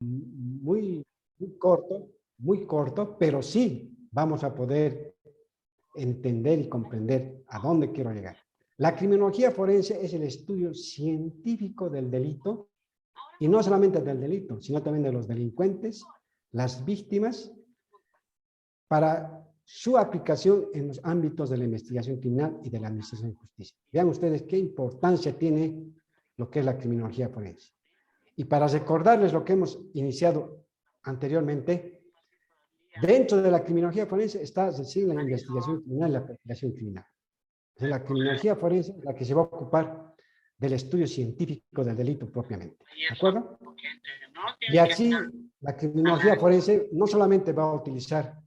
muy, muy corto, pero sí vamos a poder entender y comprender a dónde quiero llegar. La criminología forense es el estudio científico del delito, y no solamente del delito, sino también de los delincuentes, las víctimas, para su aplicación en los ámbitos de la investigación criminal y de la administración de justicia. Vean ustedes qué importancia tiene lo que es la criminología forense. Y para recordarles lo que hemos iniciado anteriormente, dentro de la criminología forense está decir, la investigación criminal y la perfilación criminal. Es la criminología forense la que se va a ocupar del estudio científico del delito propiamente. ¿De acuerdo? Y así, la criminología forense no solamente va a utilizar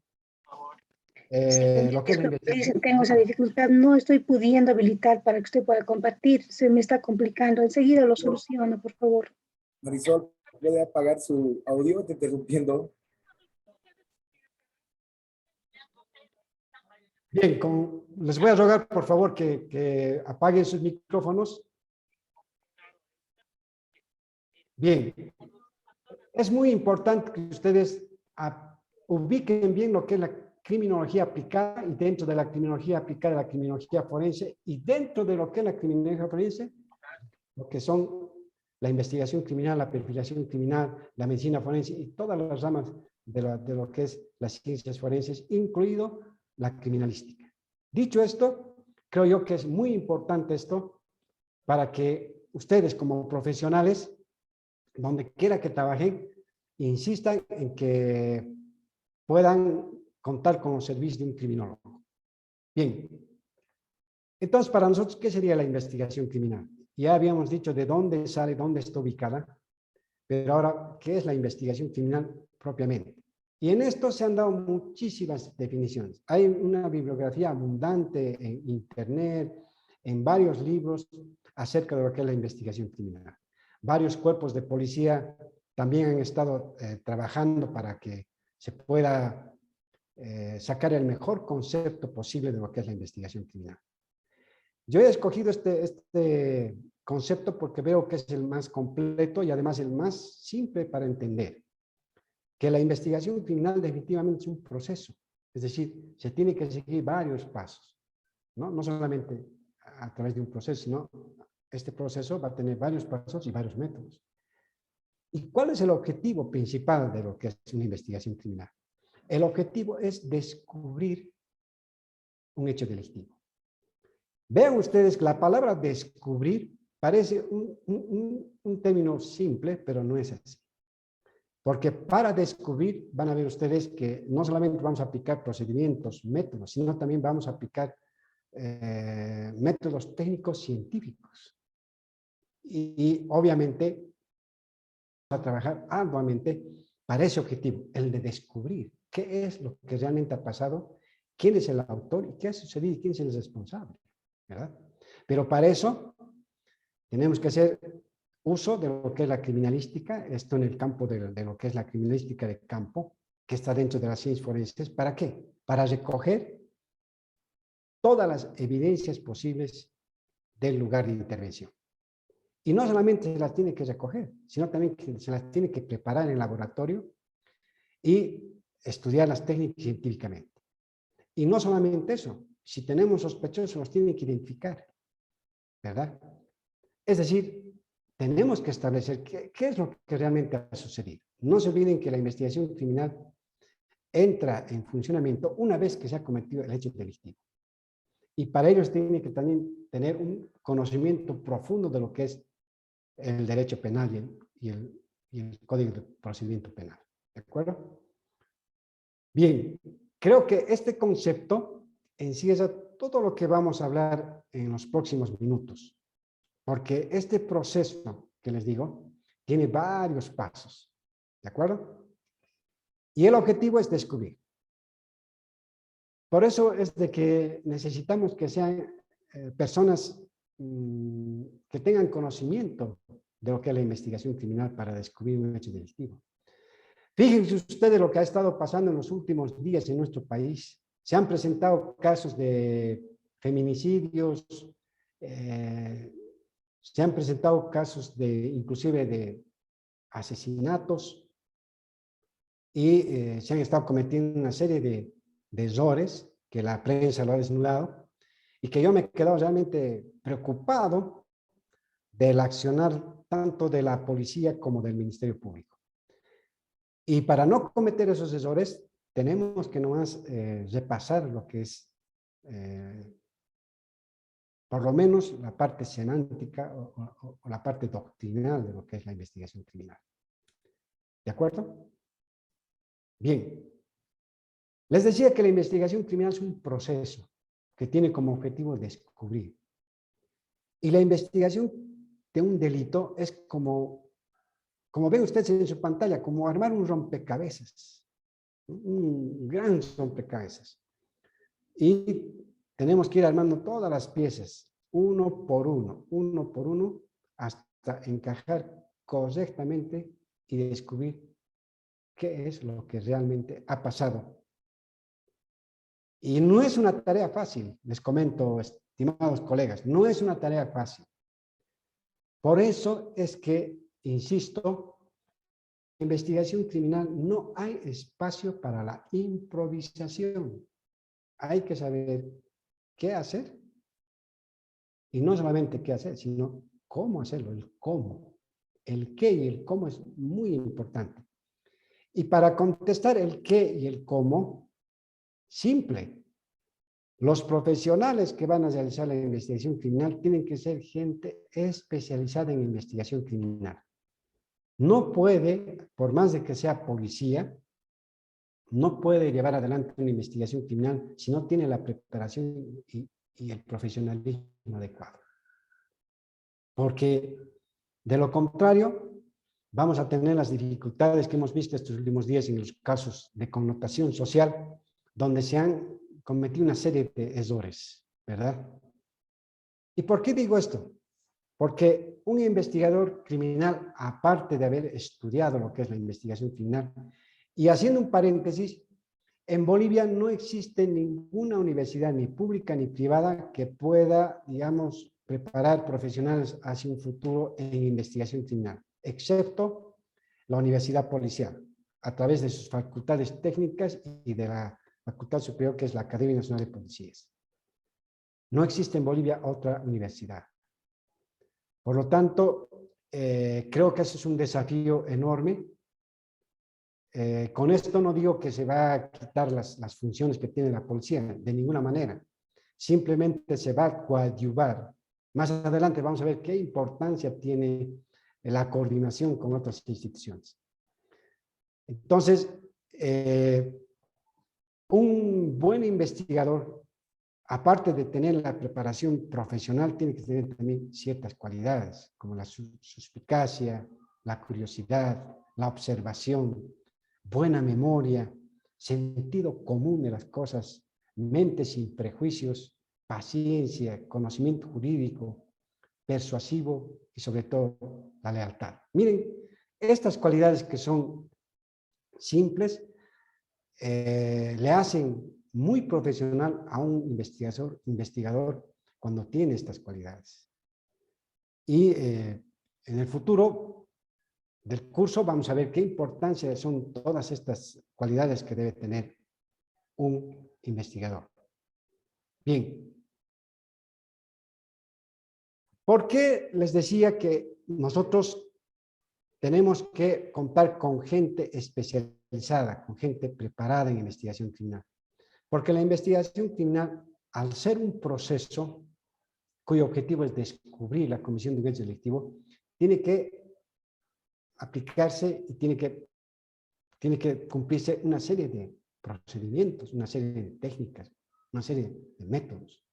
lo que es la investigación. Tengo esa dificultad, no estoy pudiendo habilitar para que usted pueda compartir, se me está complicando, enseguida lo soluciono, por favor. Marisol, ¿puede apagar su audio? Te interrumpiendo. Bien, les voy a rogar por favor que apaguen sus micrófonos. Bien, es muy importante que ustedes ubiquen bien lo que es la criminología aplicada, y dentro de la criminología aplicada la criminología forense, y dentro de lo que es la criminología forense, lo que son la investigación criminal, la perfilación criminal, la medicina forense y todas las ramas de lo que es las ciencias forenses, incluido la criminalística. Dicho esto, creo yo que es muy importante esto para que ustedes como profesionales, donde quiera que trabajen, insistan en que puedan contar con los servicios de un criminólogo. Bien, entonces para nosotros, ¿qué sería la investigación criminal? Ya habíamos dicho de dónde sale, dónde está ubicada, pero ahora, ¿qué es la investigación criminal propiamente? Y en esto se han dado muchísimas definiciones. Hay una bibliografía abundante en internet, en varios libros, acerca de lo que es la investigación criminal. Varios cuerpos de policía también han estado trabajando para que se pueda sacar el mejor concepto posible de lo que es la investigación criminal. Yo he escogido este concepto porque veo que es el más completo y además el más simple para entender. Que la investigación criminal definitivamente es un proceso, es decir, se tiene que seguir varios pasos, ¿no? No solamente a través de un proceso, sino este proceso va a tener varios pasos y varios métodos. ¿Y cuál es el objetivo principal de lo que es una investigación criminal? El objetivo es descubrir un hecho delictivo. Vean ustedes que la palabra descubrir parece un término simple, pero no es así. Porque para descubrir van a ver ustedes que no solamente vamos a aplicar procedimientos, métodos, sino también vamos a aplicar métodos técnicos científicos. Y obviamente vamos a trabajar arduamente para ese objetivo, el de descubrir qué es lo que realmente ha pasado, quién es el autor y qué ha sucedido y quién es el responsable, ¿verdad? Pero para eso tenemos que hacer uso de lo que es la criminalística, esto en el campo de lo que es la criminalística de campo, que está dentro de las ciencias forenses. ¿Para qué? Para recoger todas las evidencias posibles del lugar de intervención. Y no solamente se las tiene que recoger, sino también que se las tiene que preparar en el laboratorio y estudiarlas técnicamente y científicamente. Y no solamente eso, si tenemos sospechosos, los tienen que identificar, ¿verdad? Es decir, tenemos que establecer qué es lo que realmente ha sucedido. No se olviden que la investigación criminal entra en funcionamiento una vez que se ha cometido el hecho delictivo. Y para ello tiene que también tener un conocimiento profundo de lo que es el derecho penal y el Código de Procedimiento Penal. ¿De acuerdo? Bien, creo que este concepto en sí es todo lo que vamos a hablar en los próximos minutos. Porque este proceso que les digo tiene varios pasos, ¿de acuerdo? Y el objetivo es descubrir. Por eso es de que necesitamos que sean personas que tengan conocimiento de lo que es la investigación criminal para descubrir un hecho delictivo. Fíjense ustedes lo que ha estado pasando en los últimos días en nuestro país. Se han presentado casos de feminicidios, se han presentado casos inclusive de asesinatos, y se han estado cometiendo una serie de errores que la prensa lo ha desnudado y que yo me he quedado realmente preocupado del accionar tanto de la policía como del Ministerio Público. Y para no cometer esos errores, tenemos que nomás repasar lo que es, por lo menos, la parte semántica o la parte doctrinal de lo que es la investigación criminal. ¿De acuerdo? Bien. Les decía que la investigación criminal es un proceso que tiene como objetivo descubrir. Y la investigación de un delito es como ven ustedes en su pantalla, como armar un rompecabezas, un gran rompecabezas. Y tenemos que ir armando todas las piezas, uno por uno, hasta encajar correctamente y descubrir qué es lo que realmente ha pasado. Y no es una tarea fácil, les comento, estimados colegas, no es una tarea fácil. Por eso es que, insisto, en investigación criminal no hay espacio para la improvisación. Hay que saber qué hacer. Y no solamente qué hacer, sino cómo hacerlo, el cómo. El qué y el cómo es muy importante. Y para contestar el qué y el cómo, simple. Los profesionales que van a realizar la investigación criminal tienen que ser gente especializada en investigación criminal. No puede, por más de que sea policía, no puede llevar adelante una investigación criminal si no tiene la preparación y el profesionalismo adecuado. Porque de lo contrario, vamos a tener las dificultades que hemos visto estos últimos días en los casos de connotación social, donde se han cometido una serie de errores, ¿verdad? ¿Y por qué digo esto? Porque un investigador criminal, aparte de haber estudiado lo que es la investigación criminal, y haciendo un paréntesis, en Bolivia no existe ninguna universidad, ni pública ni privada, que pueda, digamos, preparar profesionales hacia un futuro en investigación criminal, excepto la Universidad Policial, a través de sus facultades técnicas y de la facultad superior, que es la Academia Nacional de Policías. No existe en Bolivia otra universidad. Por lo tanto, creo que ese es un desafío enorme. Con esto no digo que se va a quitar las funciones que tiene la policía, de ninguna manera. Simplemente se va a coadyuvar. Más adelante vamos a ver qué importancia tiene la coordinación con otras instituciones. Entonces, un buen investigador, aparte de tener la preparación profesional, tiene que tener también ciertas cualidades, como la suspicacia, la curiosidad, la observación, buena memoria, sentido común de las cosas, mente sin prejuicios, paciencia, conocimiento jurídico, persuasivo y sobre todo la lealtad. Miren, estas cualidades que son simples le hacen muy profesional a un investigador cuando tiene estas cualidades. Y en el futuro del curso vamos a ver qué importancia son todas estas cualidades que debe tener un investigador. Bien. ¿Por qué les decía que nosotros tenemos que contar con gente especializada, con gente preparada en investigación criminal? Porque la investigación criminal, al ser un proceso cuyo objetivo es descubrir la comisión de un hecho delictivo, tiene que aplicarse y tiene que cumplirse una serie de procedimientos, una serie de técnicas, una serie de métodos.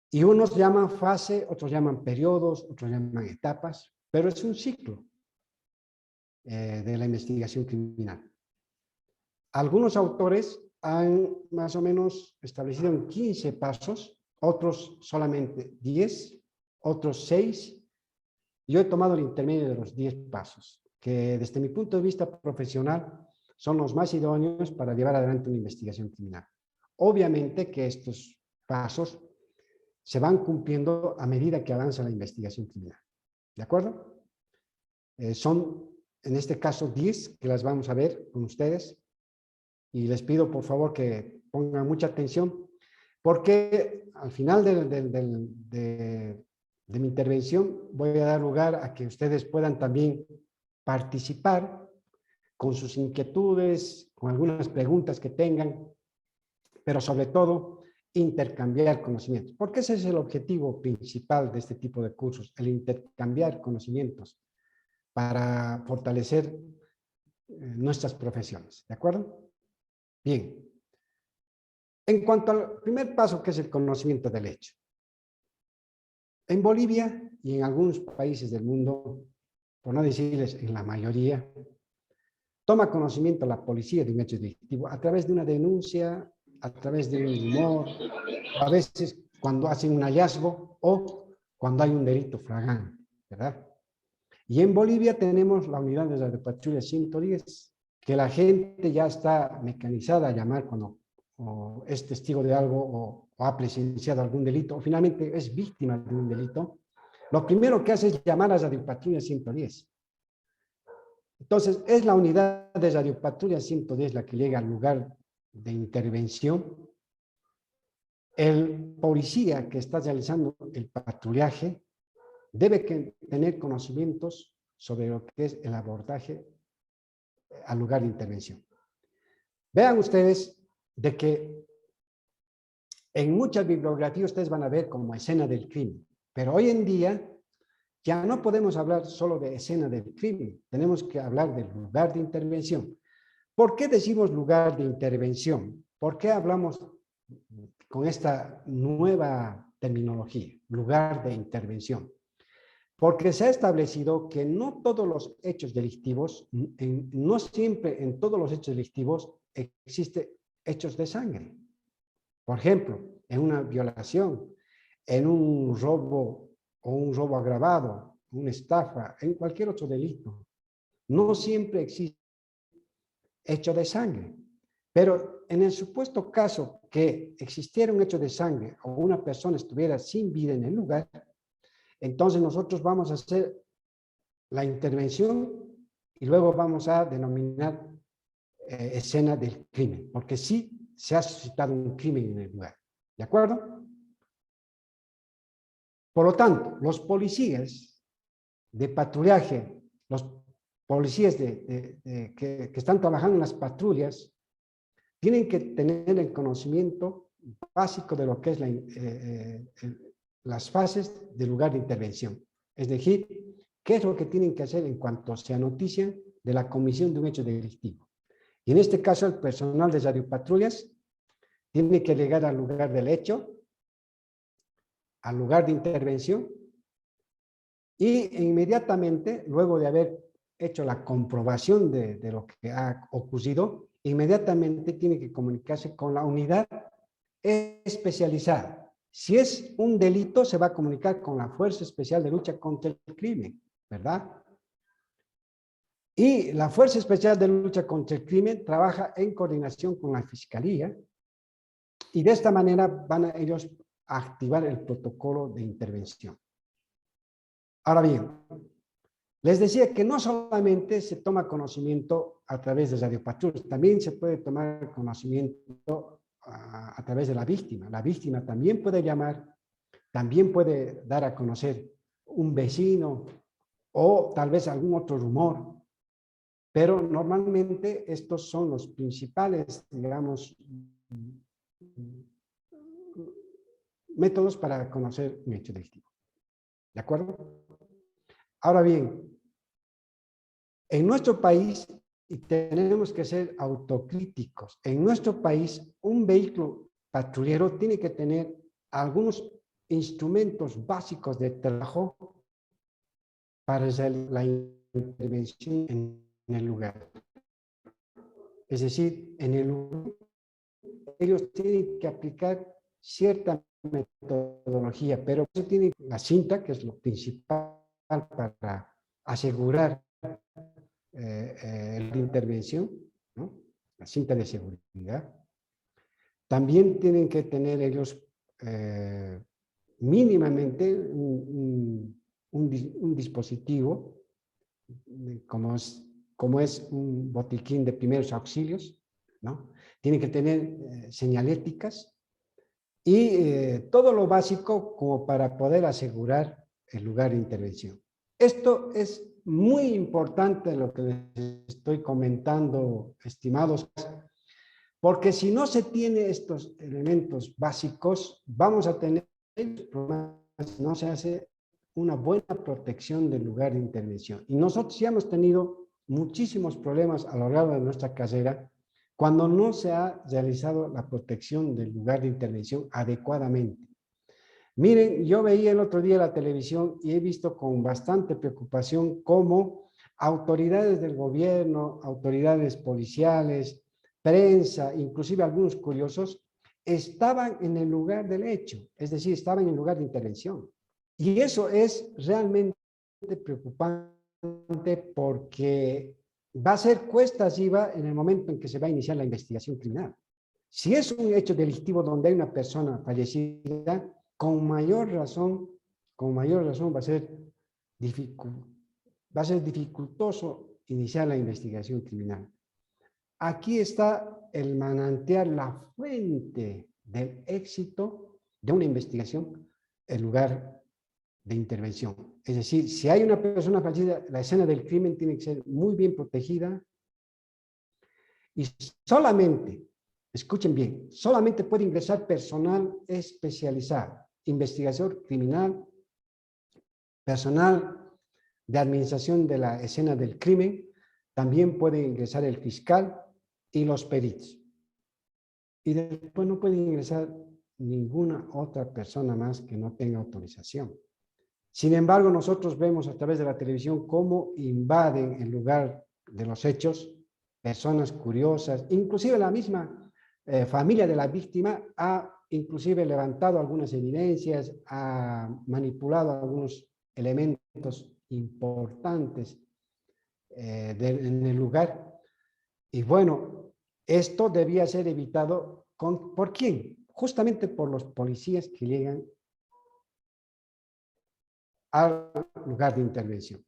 Y unos llaman fase, otros llaman periodos, otros llaman etapas, pero es un ciclo de la investigación criminal. Algunos autores han más o menos establecido en 15 pasos, otros solamente 10, otros 6. Yo he tomado el intermedio de los 10 pasos, que desde mi punto de vista profesional son los más idóneos para llevar adelante una investigación criminal. Obviamente que estos pasos se van cumpliendo a medida que avanza la investigación criminal. ¿De acuerdo? Son en este caso 10, que las vamos a ver con ustedes. Y les pido por favor que pongan mucha atención, porque al final de mi intervención voy a dar lugar a que ustedes puedan también participar con sus inquietudes, con algunas preguntas que tengan, pero sobre todo intercambiar conocimientos, porque ese es el objetivo principal de este tipo de cursos, el intercambiar conocimientos para fortalecer nuestras profesiones, ¿de acuerdo? Bien. En cuanto al primer paso, que es el conocimiento del hecho. En Bolivia y en algunos países del mundo, por no decirles en la mayoría, toma conocimiento la policía de un hecho delictivo a través de una denuncia, a través de un rumor, a veces cuando hacen un hallazgo o cuando hay un delito flagrante, ¿verdad? Y en Bolivia tenemos la unidad de la patrulla 110, que la gente ya está mecanizada a llamar cuando o es testigo de algo o ha presenciado algún delito o finalmente es víctima de un delito. Lo primero que hace es llamar a Radio Patrulla 110. Entonces, es la unidad de Radio Patrulla 110 la que llega al lugar de intervención. El policía que está realizando el patrullaje debe tener conocimientos sobre lo que es el abordaje al lugar de intervención. Vean ustedes de que en muchas bibliografías ustedes van a ver como escena del crimen, pero hoy en día ya no podemos hablar solo de escena del crimen, tenemos que hablar del lugar de intervención. ¿Por qué decimos lugar de intervención? ¿Por qué hablamos con esta nueva terminología, lugar de intervención? Porque se ha establecido que no todos los hechos delictivos, no siempre en todos los hechos delictivos existen hechos de sangre. Por ejemplo, en una violación, en un robo o un robo agravado, una estafa, en cualquier otro delito, no siempre existe hecho de sangre. Pero en el supuesto caso que existiera un hecho de sangre o una persona estuviera sin vida en el lugar, entonces nosotros vamos a hacer la intervención y luego vamos a denominar escena del crimen, porque sí se ha suscitado un crimen en el lugar. ¿De acuerdo? Por lo tanto, los de patrullaje, los policías que están trabajando en las patrullas, tienen que tener el conocimiento básico de lo que es las fases del lugar de intervención. Es decir, qué es lo que tienen que hacer en cuanto se anotician de la comisión de un hecho delictivo. Y en este caso, el personal de radiopatrullas tiene que llegar al lugar del hecho, al lugar de intervención, y inmediatamente, luego de haber hecho la comprobación de lo que ha ocurrido, inmediatamente tiene que comunicarse con la unidad especializada. Si es un delito, se va a comunicar con la Fuerza Especial de Lucha contra el Crimen, ¿verdad? Y la Fuerza Especial de Lucha contra el Crimen trabaja en coordinación con la Fiscalía y de esta manera van a ellos a activar el protocolo de intervención. Ahora bien, les decía que no solamente se toma conocimiento a través de radiopatrullas, también se puede tomar conocimiento a través de la víctima. La víctima también puede llamar, también puede dar a conocer un vecino o tal vez algún otro rumor, pero normalmente estos son los principales, digamos, métodos para conocer un hecho delictivo. ¿De acuerdo? Ahora bien, en nuestro país, y tenemos que ser autocríticos, en nuestro país un vehículo patrullero tiene que tener algunos instrumentos básicos de trabajo para la intervención en el lugar. Es decir, en el lugar ellos tienen que aplicar cierta metodología, pero tienen la cinta, que es lo principal para asegurar la intervención, ¿no? La cinta de seguridad. También tienen que tener ellos mínimamente un dispositivo como es como es un botiquín de primeros auxilios, ¿no? Tienen que tener señaléticas y todo lo básico como para poder asegurar el lugar de intervención. Esto es muy importante lo que les estoy comentando, estimados, porque si no se tiene estos elementos básicos, vamos a tener problemas, no se hace una buena protección del lugar de intervención. Y nosotros ya hemos tenido muchísimos problemas a lo largo de nuestra carrera cuando no se ha realizado la protección del lugar de intervención adecuadamente. Miren, yo veía el otro día la televisión y he visto con bastante preocupación cómo autoridades del gobierno, autoridades policiales, prensa, inclusive algunos curiosos, estaban en el lugar del hecho, es decir, estaban en el lugar de intervención. Y eso es realmente preocupante porque va a ser cuesta arriba en el momento en que se va a iniciar la investigación criminal. Si es un hecho delictivo donde hay una persona fallecida, con mayor razón va a ser dificultoso iniciar la investigación criminal. Aquí está el manantial, la fuente del éxito de una investigación, el lugar de intervención. Es decir, si hay una persona fallecida, la escena del crimen tiene que ser muy bien protegida y solamente, escuchen bien, solamente puede ingresar personal especializado, investigador criminal, personal de administración de la escena del crimen, también puede ingresar el fiscal y los peritos. Y después no puede ingresar ninguna otra persona más que no tenga autorización. Sin embargo, nosotros vemos a través de la televisión cómo invaden el lugar de los hechos personas curiosas, inclusive la misma familia de la víctima ha inclusive levantado algunas evidencias, ha manipulado algunos elementos importantes en el lugar. Y bueno, esto debía ser evitado ¿por quién? Justamente por los policías que llegan al lugar de intervención.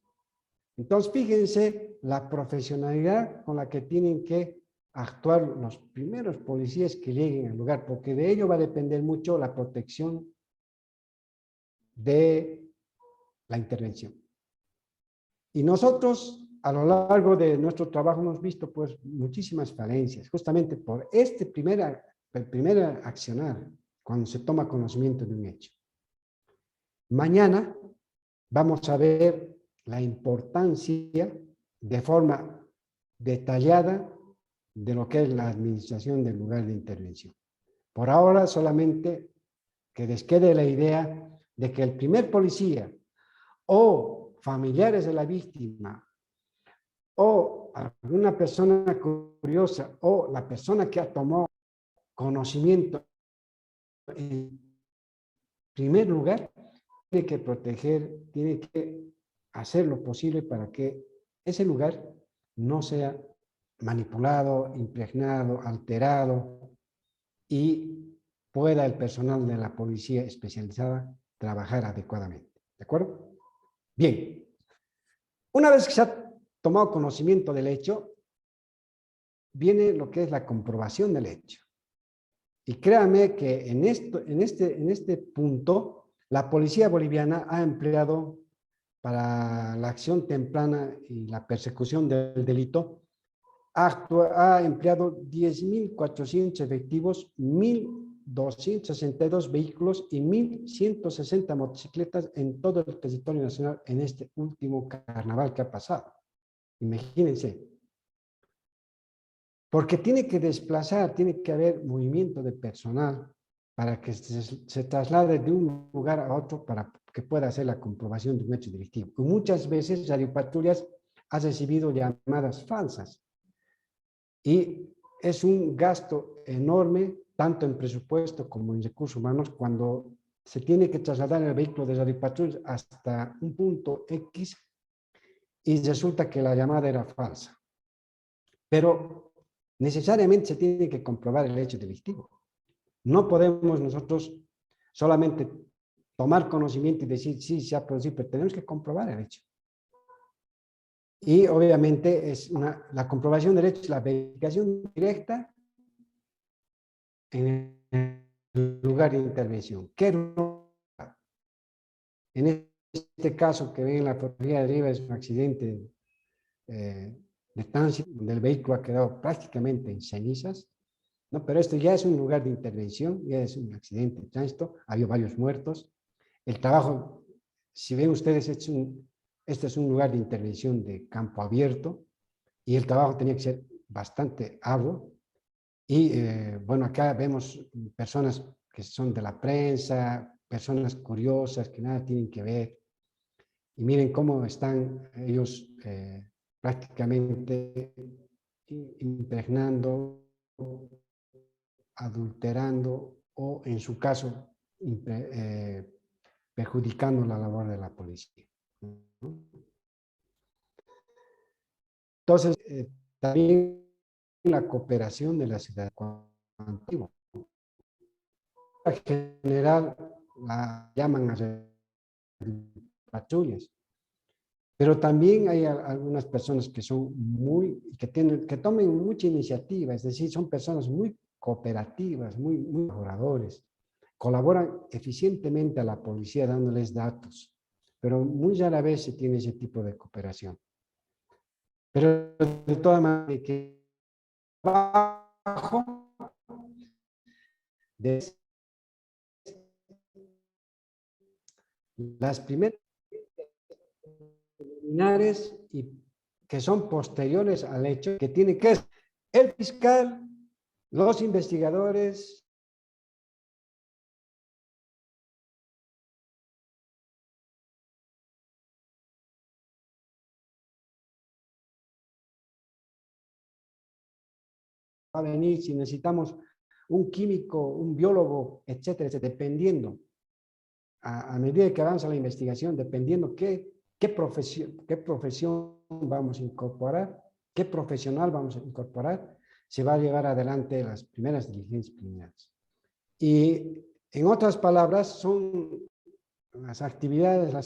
Entonces, fíjense la profesionalidad con la que tienen que actuar los primeros policías que lleguen al lugar, porque de ello va a depender mucho la protección de la intervención. Y nosotros, a lo largo de nuestro trabajo, hemos visto pues muchísimas falencias, justamente por el primer accionar, cuando se toma conocimiento de un hecho. Mañana vamos a ver la importancia de forma detallada de lo que es la administración del lugar de intervención. Por ahora solamente que les quede la idea de que el primer policía o familiares de la víctima o alguna persona curiosa o la persona que ha tomado conocimiento en primer lugar tiene que proteger, tiene que hacer lo posible para que ese lugar no sea manipulado, impregnado, alterado y pueda el personal de la policía especializada trabajar adecuadamente. ¿De acuerdo? Bien. Una vez que se ha tomado conocimiento del hecho, viene lo que es la comprobación del hecho. Y créanme que en este punto, la policía boliviana ha empleado para la acción temprana y la persecución del delito, ha empleado 10.400 efectivos, 1.262 vehículos y 1.160 motocicletas en todo el territorio nacional en este último carnaval que ha pasado. Imagínense. Porque tiene que desplazar, tiene que haber movimiento de personal para que se traslade de un lugar a otro para que pueda hacer la comprobación de un hecho delictivo. Y muchas veces Radio Patrullas ha recibido llamadas falsas. Y es un gasto enorme, tanto en presupuesto como en recursos humanos, cuando se tiene que trasladar el vehículo de Radio Patrullas hasta un punto X y resulta que la llamada era falsa. Pero necesariamente se tiene que comprobar el hecho delictivo. No podemos nosotros solamente tomar conocimiento y decir, sí, se ha producido, pero tenemos que comprobar el hecho. Y obviamente es la comprobación de derechos, la verificación directa en el lugar de intervención. ¿Qué lugar? En este caso que ven en la fotografía de arriba es un accidente de tránsito donde el vehículo ha quedado prácticamente en cenizas, ¿no? Pero esto ya es un lugar de intervención, ya es un accidente de tránsito, ha habido varios muertos. El trabajo, si ven ustedes, este es un lugar de intervención de campo abierto y el trabajo tenía que ser bastante arduo. Y bueno, acá vemos personas que son de la prensa, personas curiosas que nada tienen que ver. Y miren cómo están ellos prácticamente impregnando, adulterando o en su caso perjudicando la labor de la policía, ¿no? Entonces, también la cooperación de la ciudad antigua. En general la llaman a patrullas, pero también hay algunas personas que son que tomen mucha iniciativa, es decir, son personas muy cooperativas, muy colaboradores, colaboran eficientemente a la policía dándoles datos, pero muy rara vez se tiene ese tipo de cooperación. Pero de todas maneras, que abajo de las primeras preliminares y que son posteriores al hecho, que tiene que ser el fiscal, los investigadores, va a venir si necesitamos un químico, un biólogo, etcétera, etcétera, dependiendo, a medida que avanza la investigación, dependiendo qué profesión vamos a incorporar, qué profesional vamos a incorporar, se va a llevar adelante las primeras diligencias preliminares. Y en otras palabras, son las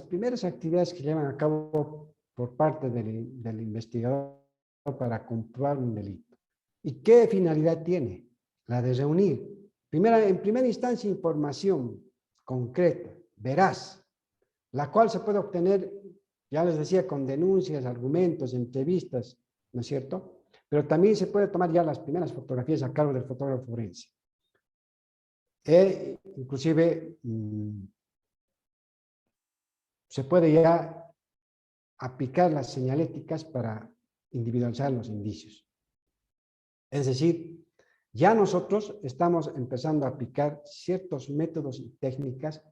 primeras actividades que llevan a cabo por parte del investigador para comprobar un delito. ¿Y qué finalidad tiene? La de reunir, en primera instancia, información concreta, veraz, la cual se puede obtener, ya les decía, con denuncias, argumentos, entrevistas, ¿no es cierto? Pero también se puede tomar ya las primeras fotografías a cargo del fotógrafo forense. Inclusive, se puede ya aplicar las señaléticas para individualizar los indicios. Es decir, ya nosotros estamos empezando a aplicar ciertos métodos y técnicas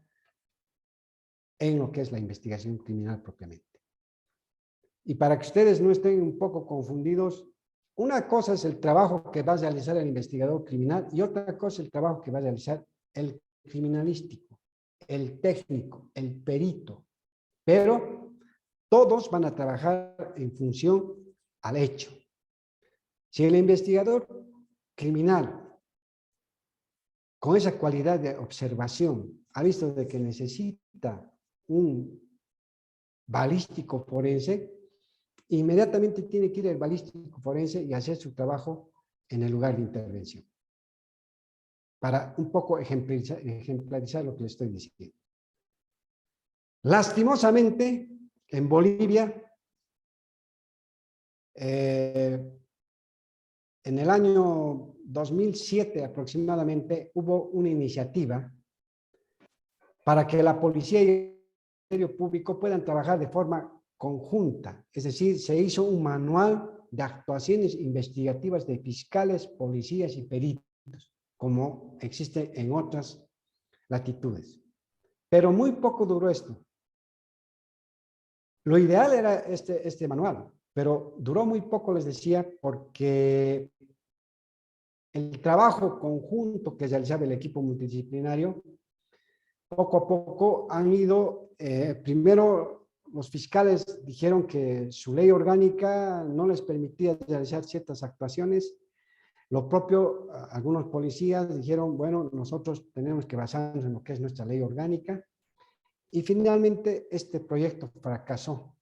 en lo que es la investigación criminal propiamente. Y para que ustedes no estén un poco confundidos, una cosa es el trabajo que va a realizar el investigador criminal y otra cosa es el trabajo que va a realizar el criminalístico, el técnico, el perito. Pero todos van a trabajar en función al hecho. Si el investigador criminal, con esa cualidad de observación, ha visto de que necesita un balístico forense, inmediatamente tiene que ir al balístico forense y hacer su trabajo en el lugar de intervención. Para un poco ejemplarizar lo que les estoy diciendo. Lastimosamente, en Bolivia, en el año 2007 aproximadamente, hubo una iniciativa para que la policía y el Ministerio Público puedan trabajar de forma conjunta. Es decir, se hizo un manual de actuaciones investigativas de fiscales, policías y peritos, como existe en otras latitudes. Pero muy poco duró esto. Lo ideal era este manual, pero duró muy poco, les decía, porque el trabajo conjunto que realizaba el equipo multidisciplinario, poco a poco han ido, primero los fiscales dijeron que su ley orgánica no les permitía realizar ciertas actuaciones. Lo propio, algunos policías dijeron, bueno, nosotros tenemos que basarnos en lo que es nuestra ley orgánica. Y finalmente este proyecto fracasó.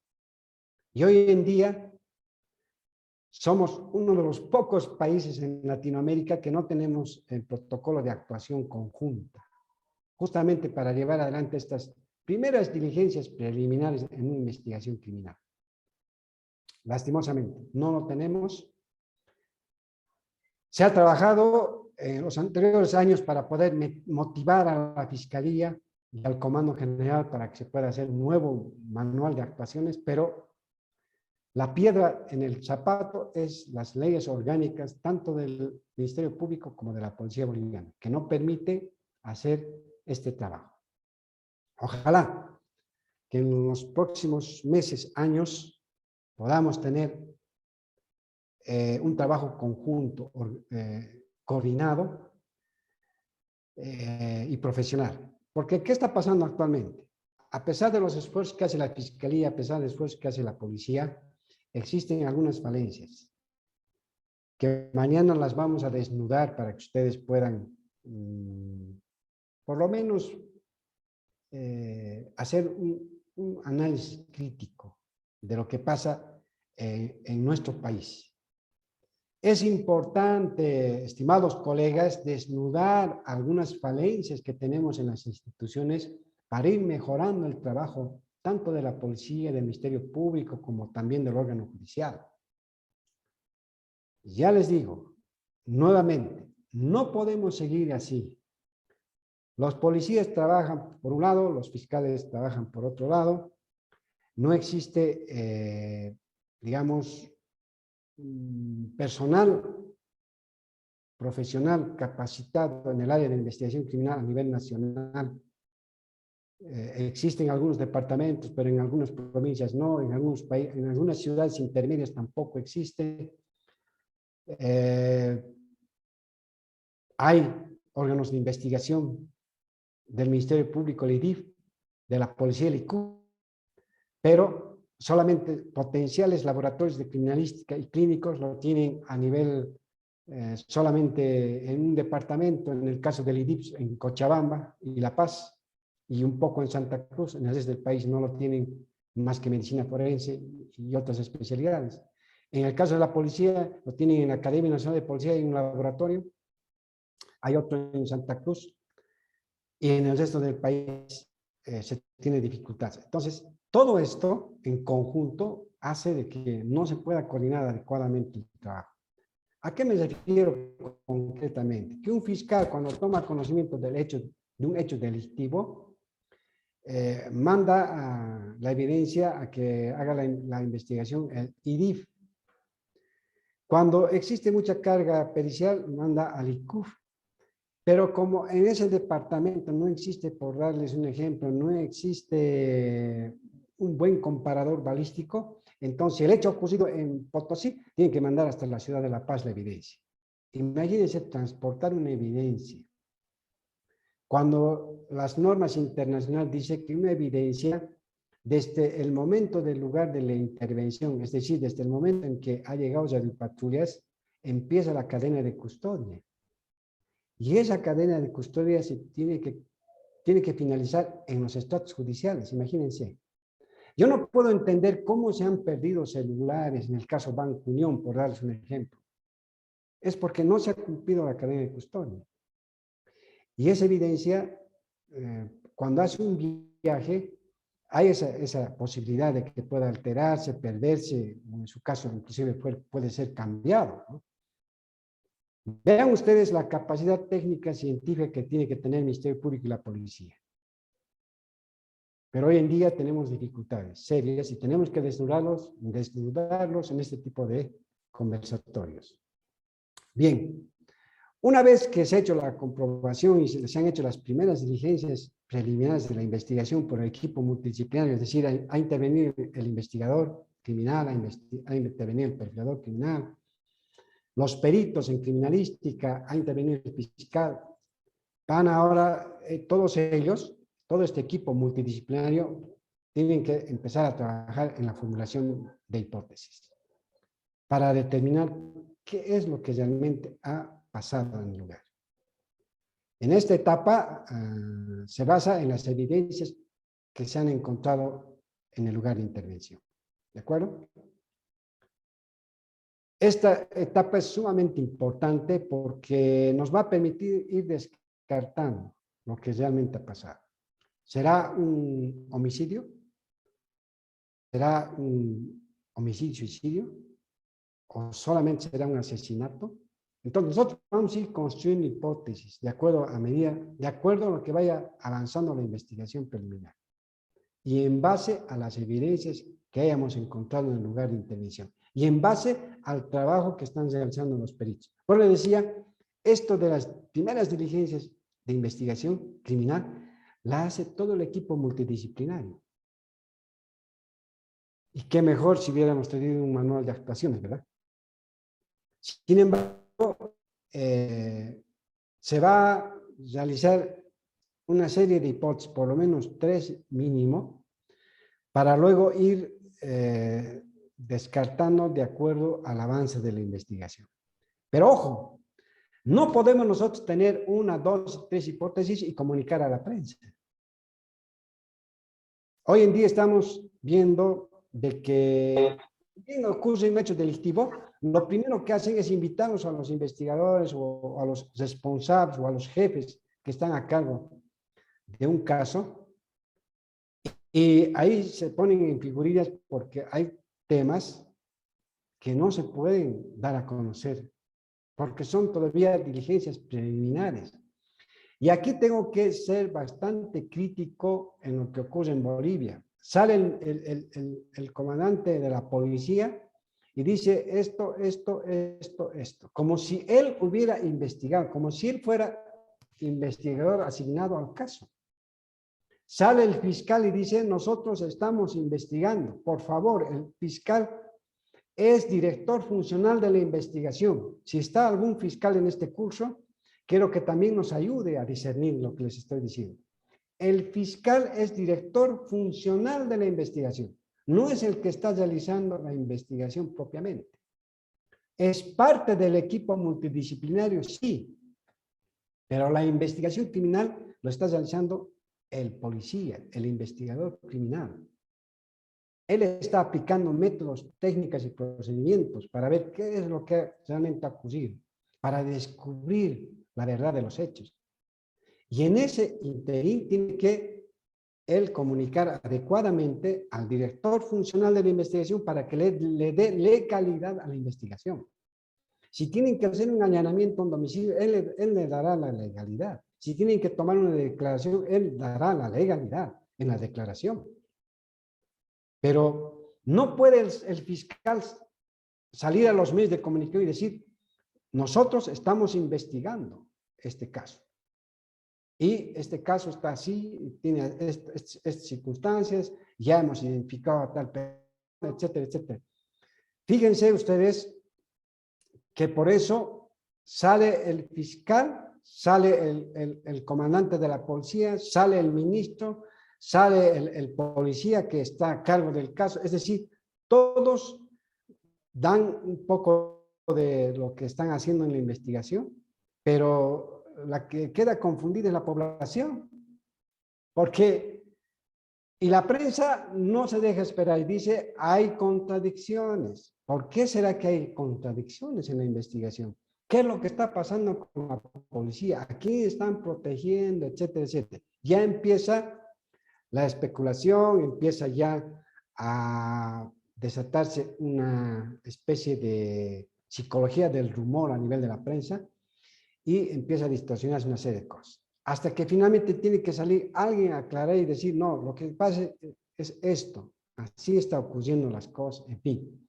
Y hoy en día somos uno de los pocos países en Latinoamérica que no tenemos el protocolo de actuación conjunta, justamente para llevar adelante estas primeras diligencias preliminares en una investigación criminal. Lastimosamente, no lo tenemos. Se ha trabajado en los anteriores años para poder motivar a la Fiscalía y al Comando General para que se pueda hacer un nuevo manual de actuaciones, pero la piedra en el zapato es las leyes orgánicas tanto del Ministerio Público como de la Policía Boliviana, que no permite hacer este trabajo. Ojalá que en los próximos meses, años, podamos tener un trabajo conjunto, coordinado y profesional. Porque, ¿qué está pasando actualmente? A pesar de los esfuerzos que hace la Fiscalía, a pesar de los esfuerzos que hace la Policía, existen algunas falencias que mañana las vamos a desnudar para que ustedes puedan, por lo menos, hacer un análisis crítico de lo que pasa en nuestro país. Es importante, estimados colegas, desnudar algunas falencias que tenemos en las instituciones para ir mejorando el trabajo tanto de la policía, del Ministerio Público, como también del órgano judicial. Ya les digo, nuevamente, no podemos seguir así. Los policías trabajan por un lado, los fiscales trabajan por otro lado. No existe, digamos, personal profesional capacitado en el área de investigación criminal a nivel nacional. Existen algunos departamentos, pero en algunas provincias no, en algunos países, en algunas ciudades intermedias tampoco existe. Hay órganos de investigación del Ministerio Público, el IDIF, de la Policía, el ICU, pero solamente potenciales laboratorios de criminalística y clínicos lo tienen a nivel solamente en un departamento, en el caso del IDIF, en Cochabamba y La Paz, y un poco en Santa Cruz. En el resto del país no lo tienen más que medicina forense y otras especialidades. En el caso de la policía, lo tienen en la Academia Nacional de Policía y en un laboratorio. Hay otro en Santa Cruz. Y en el resto del país se tiene dificultades. Entonces, todo esto en conjunto hace de que no se pueda coordinar adecuadamente el trabajo. ¿A qué me refiero concretamente? Que un fiscal, cuando toma conocimiento de un hecho delictivo, manda la evidencia a que haga la investigación el IDIF. Cuando existe mucha carga pericial, manda al ICUF. Pero como en ese departamento no existe, por darles un ejemplo, no existe un buen comparador balístico, entonces el hecho ocurrido en Potosí tiene que mandar hasta la ciudad de La Paz la evidencia. Imagínense transportar una evidencia. Cuando las normas internacionales dicen que una evidencia, desde el momento del lugar de la intervención, es decir, desde el momento en que ha llegado ya de patrullas, empieza la cadena de custodia. Y esa cadena de custodia se tiene que finalizar en los estratos judiciales, imagínense. Yo no puedo entender cómo se han perdido celulares en el caso Banco Unión, por darles un ejemplo. Es porque no se ha cumplido la cadena de custodia. Y esa evidencia, cuando hace un viaje, hay esa posibilidad de que pueda alterarse, perderse, en su caso inclusive puede ser cambiado, ¿no? Vean ustedes la capacidad técnica científica que tiene que tener el Ministerio Público y la policía. Pero hoy en día tenemos dificultades serias y tenemos que desnudarlos en este tipo de conversatorios. Bien, una vez que se ha hecho la comprobación y se han hecho las primeras diligencias preliminares de la investigación por el equipo multidisciplinario, es decir, ha intervenido el investigador criminal, ha intervenido el perfilador criminal, los peritos en criminalística, ha intervenido el fiscal, van ahora todos ellos, todo este equipo multidisciplinario, tienen que empezar a trabajar en la formulación de hipótesis para determinar qué es lo que realmente ha pasado en el lugar. En esta etapa se basa en las evidencias que se han encontrado en el lugar de intervención. ¿De acuerdo? Esta etapa es sumamente importante porque nos va a permitir ir descartando lo que realmente ha pasado. ¿Será un homicidio? ¿Será un homicidio-suicidio? ¿O solamente será un asesinato? Entonces nosotros vamos a ir construyendo hipótesis de acuerdo a lo que vaya avanzando la investigación preliminar y en base a las evidencias que hayamos encontrado en el lugar de intervención y en base al trabajo que están realizando los peritos. Por eso le decía, esto de las primeras diligencias de investigación criminal la hace todo el equipo multidisciplinario. Y qué mejor si hubiéramos tenido un manual de actuaciones, ¿verdad? Sin embargo, se va a realizar una serie de hipótesis, por lo menos 3 mínimo, para luego ir descartando de acuerdo al avance de la investigación. Pero ojo, no podemos nosotros tener 1, 2, 3 hipótesis y comunicar a la prensa. Hoy en día estamos viendo de que cuando ocurre un hecho delictivo, lo primero que hacen es invitarnos a los investigadores o a los responsables o a los jefes que están a cargo de un caso y ahí se ponen en figurillas porque hay temas que no se pueden dar a conocer porque son todavía diligencias preliminares. Y aquí tengo que ser bastante crítico en lo que ocurre en Bolivia. Sale el comandante de la policía y dice esto, como si él hubiera investigado, como si él fuera investigador asignado al caso. Sale el fiscal y dice, nosotros estamos investigando. Por favor, el fiscal es director funcional de la investigación. Si está algún fiscal en este curso, quiero que también nos ayude a discernir lo que les estoy diciendo. El fiscal es director funcional de la investigación. No es el que está realizando la investigación propiamente. Es parte del equipo multidisciplinario, sí. Pero la investigación criminal lo está realizando el policía, el investigador criminal. Él está aplicando métodos, técnicas y procedimientos para ver qué es lo que realmente ha ocurrido, para descubrir la verdad de los hechos. Y en ese interín tiene que él comunicar adecuadamente al director funcional de la investigación para que le dé legalidad a la investigación. Si tienen que hacer un allanamiento a un domicilio, él le dará la legalidad. Si tienen que tomar una declaración, él dará la legalidad en la declaración. Pero no puede el fiscal salir a los medios de comunicación y decir, nosotros estamos investigando este caso. Y este caso está así, tiene estas circunstancias, ya hemos identificado a tal persona, etcétera, etcétera. Fíjense ustedes que por eso sale el fiscal, sale el comandante de la policía, sale el ministro, sale el policía que está a cargo del caso. Es decir, todos dan un poco de lo que están haciendo en la investigación, pero la que queda confundida es la población, porque, y la prensa no se deja esperar y dice, hay contradicciones. ¿Por qué será que hay contradicciones en la investigación? ¿Qué es lo que está pasando con la policía? ¿A quién están protegiendo? Etcétera, etcétera. Ya empieza la especulación, empieza ya a desatarse una especie de psicología del rumor a nivel de la prensa, y empieza a distorsionarse una serie de cosas. Hasta que finalmente tiene que salir alguien a aclarar y decir, no, lo que pasa es esto, así está ocurriendo las cosas, en fin.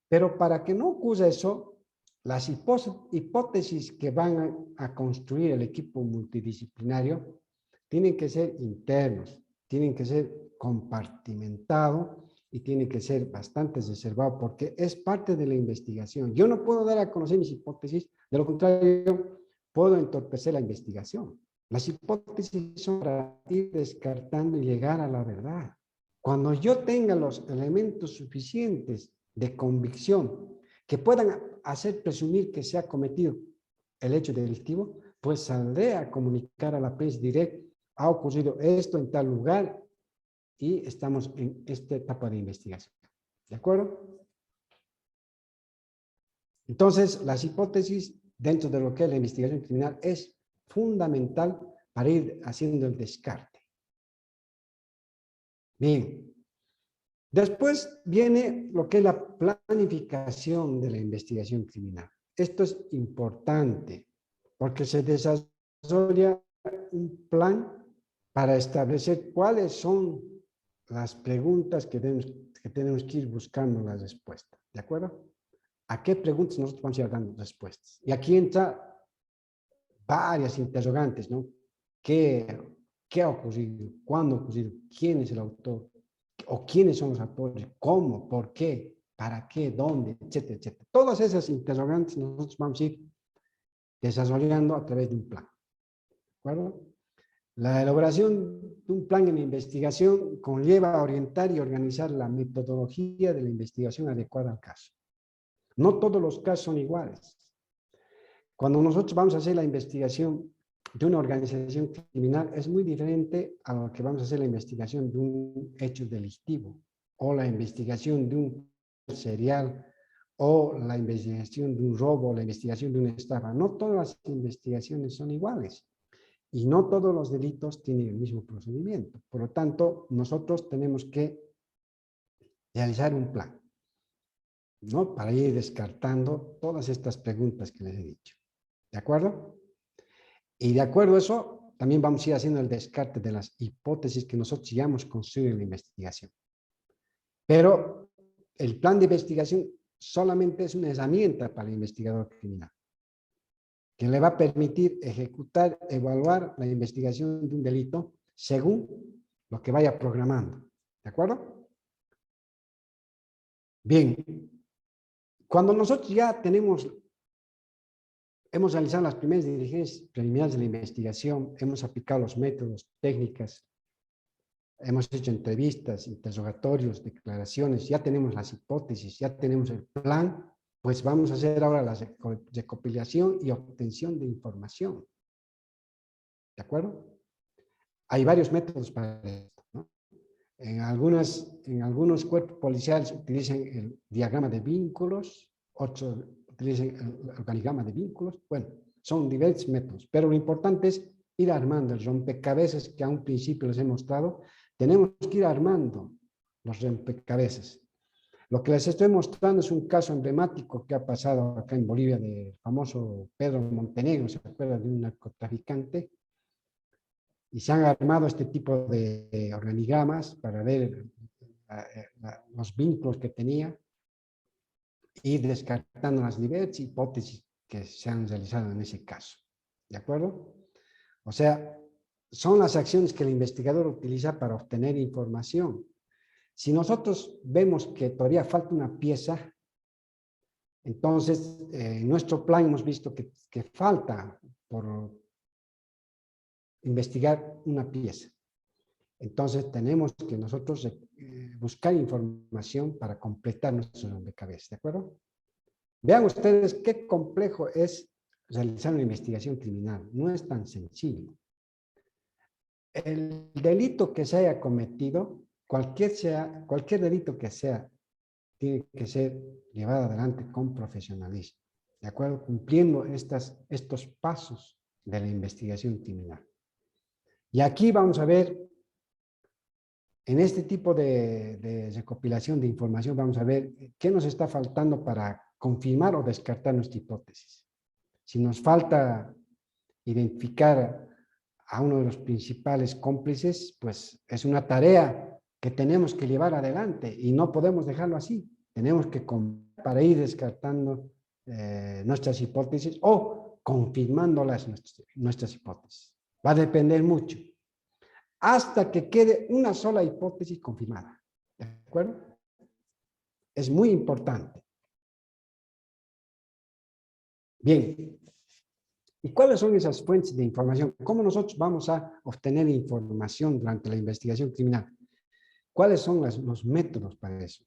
Pero para que no ocurra eso, las hipótesis que van a construir el equipo multidisciplinario tienen que ser internos, tienen que ser compartimentados y tienen que ser bastante reservados porque es parte de la investigación. Yo no puedo dar a conocer mis hipótesis, de lo contrario, puedo entorpecer la investigación. Las hipótesis son para ir descartando y llegar a la verdad. Cuando yo tenga los elementos suficientes de convicción que puedan hacer presumir que se ha cometido el hecho delictivo, pues saldré a comunicar a la prensa directa, ha ocurrido esto en tal lugar y estamos en esta etapa de investigación. ¿De acuerdo? Entonces, las hipótesis dentro de lo que es la investigación criminal es fundamental para ir haciendo el descarte. Bien. Después viene lo que es la planificación de la investigación criminal. Esto es importante porque se desarrolla un plan para establecer cuáles son las preguntas que tenemos que ir buscando las respuestas. ¿De acuerdo? ¿A qué preguntas nosotros vamos a ir dando respuestas? Y aquí entra varias interrogantes, ¿no? ¿Qué ha ocurrido? ¿Cuándo ha ocurrido? ¿Quién es el autor? ¿O quiénes son los autores? ¿Cómo? ¿Por qué? ¿Para qué? ¿Dónde? Etcétera, etcétera. Todas esas interrogantes nosotros vamos a ir desarrollando a través de un plan. ¿De acuerdo? La elaboración de un plan en investigación conlleva orientar y organizar la metodología de la investigación adecuada al caso. No todos los casos son iguales. Cuando nosotros vamos a hacer la investigación de una organización criminal, es muy diferente a lo que vamos a hacer la investigación de un hecho delictivo, o la investigación de un serial, o la investigación de un robo, o la investigación de una estafa. No todas las investigaciones son iguales, y no todos los delitos tienen el mismo procedimiento. Por lo tanto, nosotros tenemos que realizar un plan, ¿no? Para ir descartando todas estas preguntas que les he dicho. ¿De acuerdo? Y de acuerdo a eso, también vamos a ir haciendo el descarte de las hipótesis que nosotros ya hemos construido en la investigación. Pero el plan de investigación solamente es una herramienta para el investigador criminal, que le va a permitir ejecutar, evaluar la investigación de un delito según lo que vaya programando. ¿De acuerdo? Bien. Cuando nosotros ya hemos realizado las primeras diligencias preliminares de la investigación, hemos aplicado los métodos, técnicas, hemos hecho entrevistas, interrogatorios, declaraciones, ya tenemos las hipótesis, ya tenemos el plan, pues vamos a hacer ahora la recopilación y obtención de información. ¿De acuerdo? Hay varios métodos para esto, ¿no? En algunos cuerpos policiales utilizan el diagrama de vínculos, otros utilizan el organigrama de vínculos. Bueno, son diversos métodos, pero lo importante es ir armando el rompecabezas que a un principio les he mostrado. Tenemos que ir armando los rompecabezas. Lo que les estoy mostrando es un caso emblemático que ha pasado acá en Bolivia del famoso Pedro Montenegro, ¿se acuerdan? De un narcotraficante. Y se han armado este tipo de organigramas para ver los vínculos que tenía y descartando las diversas hipótesis que se han realizado en ese caso. ¿De acuerdo? O sea, son las acciones que el investigador utiliza para obtener información. Si nosotros vemos que todavía falta una pieza, entonces en nuestro plan hemos visto que falta por investigar una pieza. Entonces tenemos que nosotros buscar información para completar nuestro rompecabezas, ¿de acuerdo? Vean ustedes qué complejo es realizar una investigación criminal. No es tan sencillo. El delito que se haya cometido, cualquier delito que sea, tiene que ser llevado adelante con profesionalismo, ¿de acuerdo? Cumpliendo estos pasos de la investigación criminal. Y aquí vamos a ver, en este tipo de recopilación de información, vamos a ver qué nos está faltando para confirmar o descartar nuestra hipótesis. Si nos falta identificar a uno de los principales cómplices, pues es una tarea que tenemos que llevar adelante y no podemos dejarlo así. Tenemos que, para ir descartando nuestras hipótesis o confirmando nuestras hipótesis. Va a depender mucho, hasta que quede una sola hipótesis confirmada. ¿De acuerdo? Es muy importante. Bien. ¿Y cuáles son esas fuentes de información? ¿Cómo nosotros vamos a obtener información durante la investigación criminal? ¿Cuáles son los métodos para eso?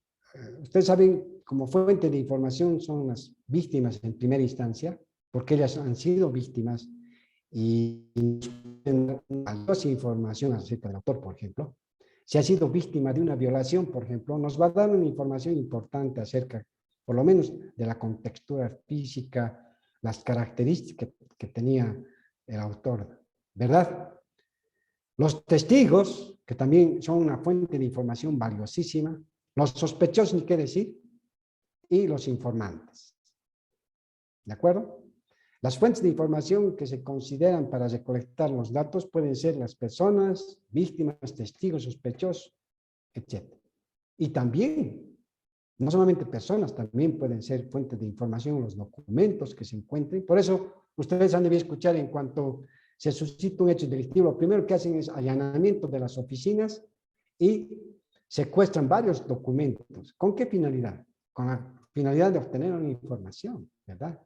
Ustedes saben, como fuente de información son las víctimas en primera instancia, porque ellas han sido víctimas y tienen valiosa información acerca del autor, por ejemplo. Si ha sido víctima de una violación, por ejemplo, nos va a dar una información importante acerca por lo menos de la contextura física, las características que tenía el autor, ¿verdad? Los testigos, que también son una fuente de información valiosísima, los sospechosos, ni qué decir, y los informantes. ¿De acuerdo? Las fuentes de información que se consideran para recolectar los datos pueden ser las personas, víctimas, testigos, sospechosos, etc. Y también, no solamente personas, también pueden ser fuentes de información los documentos que se encuentren. Por eso, ustedes han de escuchar en cuanto se suscita un hecho delictivo, lo primero que hacen es allanamiento de las oficinas y secuestran varios documentos. ¿Con qué finalidad? Con la finalidad de obtener una información, ¿verdad?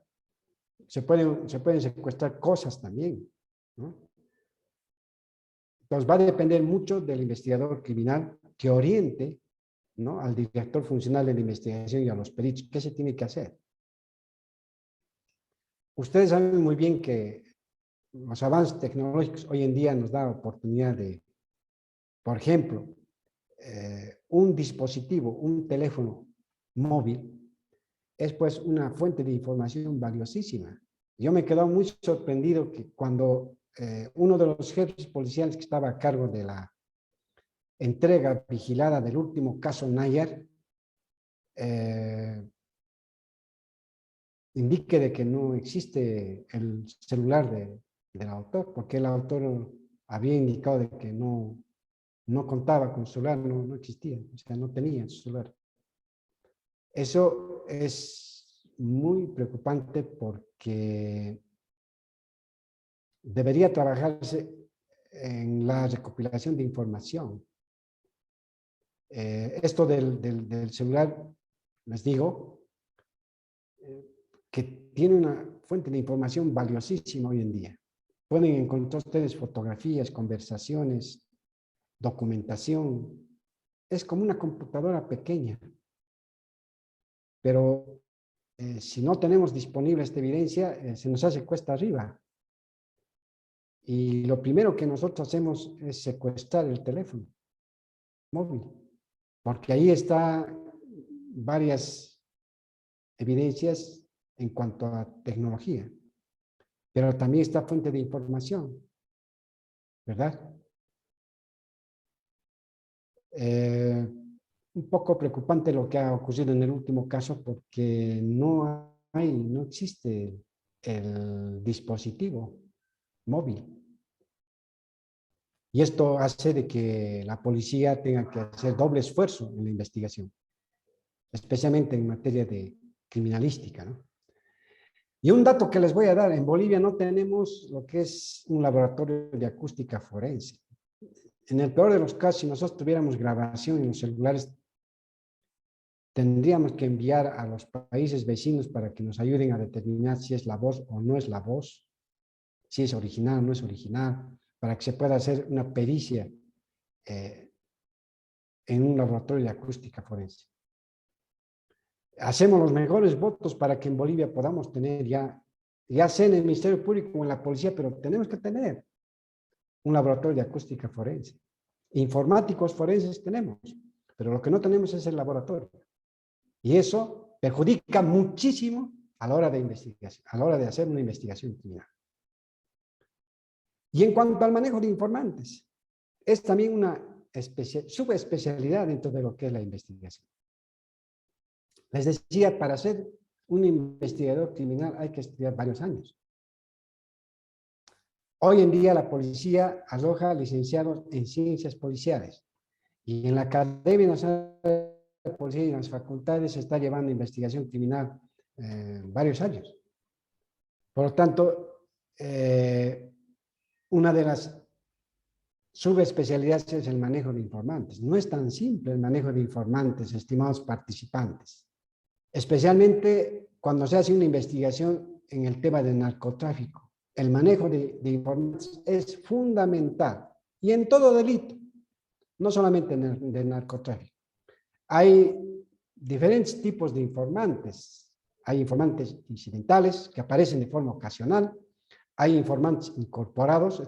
Se pueden secuestrar cosas también, ¿no? Entonces va a depender mucho del investigador criminal que oriente, ¿no?, al director funcional de la investigación y a los peritos. ¿Qué se tiene que hacer? Ustedes saben muy bien que los avances tecnológicos hoy en día nos da oportunidad de, por ejemplo, un dispositivo, un teléfono móvil, es pues una fuente de información valiosísima. Yo me he quedado muy sorprendido que cuando uno de los jefes policiales que estaba a cargo de la entrega vigilada del último caso Nayar, indique de que no existe el celular del autor, porque el autor había indicado de que no contaba con celular, no existía, o sea, no tenía su celular. Eso es muy preocupante porque debería trabajarse en la recopilación de información. Esto del celular, les digo, que tiene una fuente de información valiosísima hoy en día. Pueden encontrar ustedes fotografías, conversaciones, documentación. Es como una computadora pequeña. Pero si no tenemos disponible esta evidencia, se nos hace cuesta arriba. Y lo primero que nosotros hacemos es secuestrar el teléfono móvil, porque ahí están varias evidencias en cuanto a tecnología, pero también está fuente de información, ¿verdad? Un poco preocupante lo que ha ocurrido en el último caso porque no existe el dispositivo móvil. Y esto hace de que la policía tenga que hacer doble esfuerzo en la investigación, especialmente en materia de criminalística, ¿no? Y un dato que les voy a dar, en Bolivia no tenemos lo que es un laboratorio de acústica forense. En el peor de los casos, si nosotros tuviéramos grabación en los celulares, tendríamos que enviar a los países vecinos para que nos ayuden a determinar si es la voz o no es la voz, si es original o no es original, para que se pueda hacer una pericia en un laboratorio de acústica forense. Hacemos los mejores votos para que en Bolivia podamos tener ya sea en el Ministerio Público o en la policía, pero tenemos que tener un laboratorio de acústica forense. Informáticos forenses tenemos, pero lo que no tenemos es el laboratorio. Y eso perjudica muchísimo a la hora de investigación, a la hora de hacer una investigación criminal. Y en cuanto al manejo de informantes, es también una subespecialidad dentro de lo que es la investigación. Les decía, para ser un investigador criminal hay que estudiar varios años. Hoy en día la policía aloja licenciados en ciencias policiales y en la Academia Nacional de Policía y en las facultades se está llevando investigación criminal varios años. Por lo tanto, una de las subespecialidades es el manejo de informantes. No es tan simple el manejo de informantes, estimados participantes. Especialmente cuando se hace una investigación en el tema del narcotráfico. El manejo de informantes es fundamental y en todo delito, no solamente en el del narcotráfico. Hay diferentes tipos de informantes. Hay informantes incidentales que aparecen de forma ocasional. Hay informantes incorporados.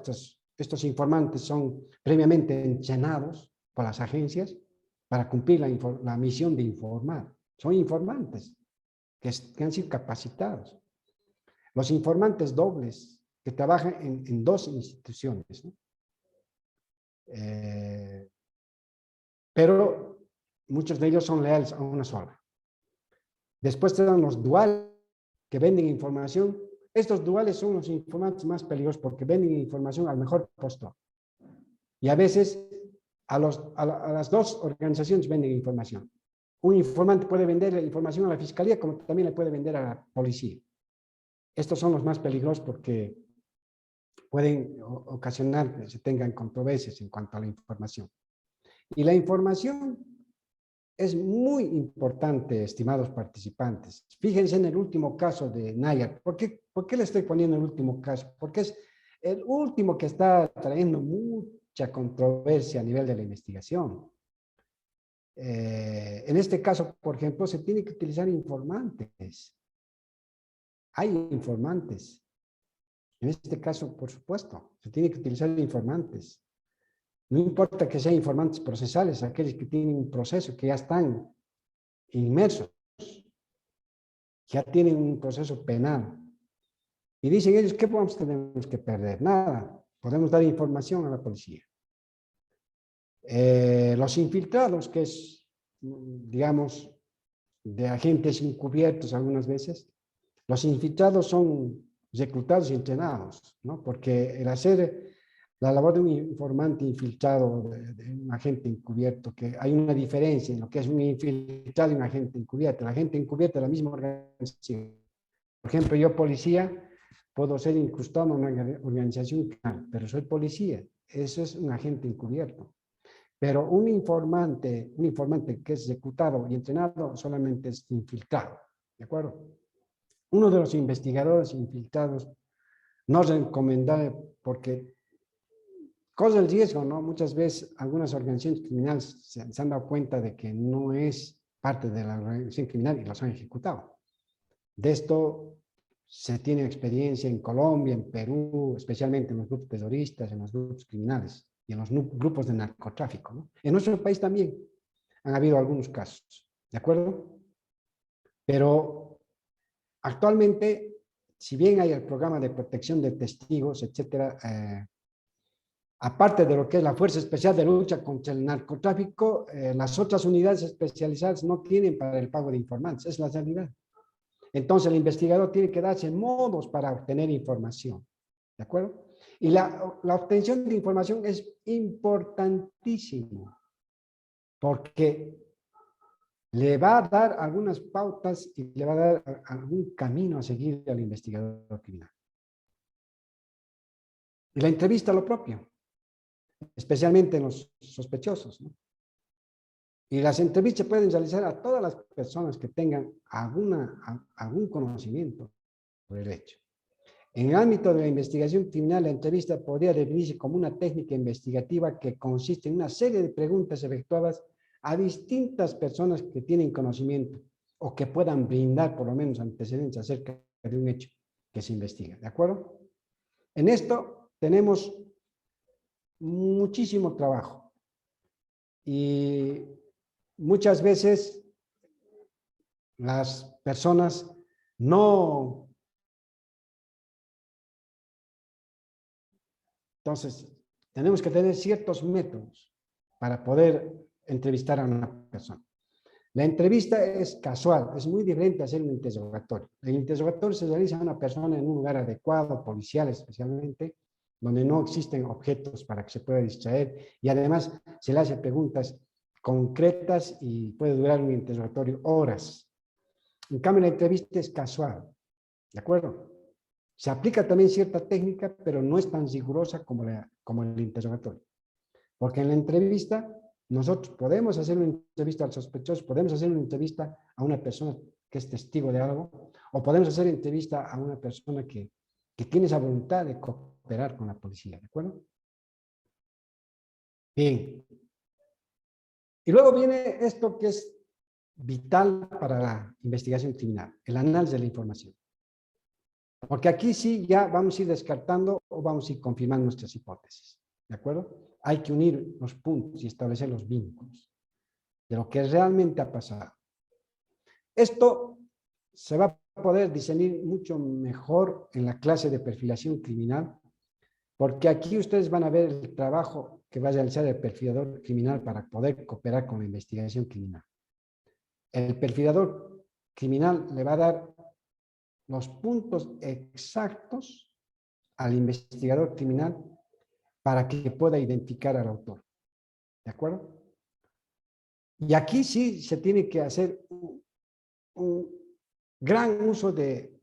Estos informantes son previamente entrenados por las agencias para cumplir la misión de informar. Son informantes. que han sido capacitados. Los informantes dobles que trabajan en dos instituciones, ¿no? Pero muchos de ellos son leales a una sola. Después tenemos los duales que venden información. Estos duales son los informantes más peligrosos porque venden información al mejor postor. Y a veces a las dos organizaciones venden información. Un informante puede vender información a la fiscalía como también le puede vender a la policía. Estos son los más peligrosos porque pueden ocasionar que se tengan controversias en cuanto a la información. Y la información es muy importante, estimados participantes. Fíjense en el último caso de Nayar. ¿Por qué le estoy poniendo el último caso? Porque es el último que está trayendo mucha controversia a nivel de la investigación. En este caso, por ejemplo, se tiene que utilizar informantes. Hay informantes. En este caso, por supuesto, se tiene que utilizar informantes. No importa que sean informantes procesales, aquellos que tienen un proceso, que ya están inmersos, ya tienen un proceso penal. Y dicen ellos, ¿qué tenemos que perder? Nada, podemos dar información a la policía. Los infiltrados, que es, digamos, de agentes encubiertos algunas veces, los infiltrados son reclutados y entrenados, ¿no? Porque el hacer la labor de un informante infiltrado, de un agente encubierto, que hay una diferencia en lo que es un infiltrado y un agente encubierto. El agente encubierto es la misma organización. Por ejemplo, yo policía, puedo ser incrustado en una organización criminal, pero soy policía. Eso es un agente encubierto. Pero un informante que es reclutado y entrenado solamente es infiltrado, ¿de acuerdo? Uno de los investigadores infiltrados no es recomendable porque corre el riesgo, ¿no? Muchas veces algunas organizaciones criminales se han dado cuenta de que no es parte de la organización criminal y los han ejecutado. De esto se tiene experiencia en Colombia, en Perú, especialmente en los grupos terroristas, en los grupos criminales y en los grupos de narcotráfico, ¿no? En nuestro país también han habido algunos casos, ¿de acuerdo? Pero actualmente, si bien hay el programa de protección de testigos, etcétera, aparte de lo que es la Fuerza Especial de Lucha contra el Narcotráfico, las otras unidades especializadas no tienen para el pago de informantes, es la realidad. Entonces el investigador tiene que darse modos para obtener información, ¿de acuerdo? Y la obtención de información es importantísimo, porque le va a dar algunas pautas y le va a dar algún camino a seguir al investigador criminal. Y la entrevista lo propio, especialmente en los sospechosos, ¿no? Y las entrevistas pueden realizar a todas las personas que tengan algún conocimiento sobre el hecho. En el ámbito de la investigación criminal, la entrevista podría definirse como una técnica investigativa que consiste en una serie de preguntas efectuadas a distintas personas que tienen conocimiento o que puedan brindar por lo menos antecedentes acerca de un hecho que se investiga, ¿de acuerdo? En esto tenemos muchísimo trabajo y muchas veces las personas no... Entonces, tenemos que tener ciertos métodos para poder entrevistar a una persona. La entrevista es casual, es muy diferente a hacer un interrogatorio. El interrogatorio se realiza a una persona en un lugar adecuado, policial especialmente, donde no existen objetos para que se pueda distraer y además se le hace preguntas concretas y puede durar un interrogatorio horas. En cambio, la entrevista es casual, ¿de acuerdo? Se aplica también cierta técnica, pero no es tan rigurosa como el interrogatorio. Porque en la entrevista, nosotros podemos hacer una entrevista al sospechoso, podemos hacer una entrevista a una persona que es testigo de algo, o podemos hacer entrevista a una persona que tiene esa voluntad de cooperar con la policía, ¿de acuerdo? Bien. Y luego viene esto que es vital para la investigación criminal, el análisis de la información. Porque aquí sí ya vamos a ir descartando o vamos a ir confirmando nuestras hipótesis, ¿de acuerdo? Hay que unir los puntos y establecer los vínculos de lo que realmente ha pasado. Esto se va a poder discernir mucho mejor en la clase de perfilación criminal, porque aquí ustedes van a ver el trabajo que va a realizar el perfilador criminal para poder cooperar con la investigación criminal. El perfilador criminal le va a dar los puntos exactos al investigador criminal para que pueda identificar al autor. ¿De acuerdo? Y aquí sí se tiene que hacer un gran uso de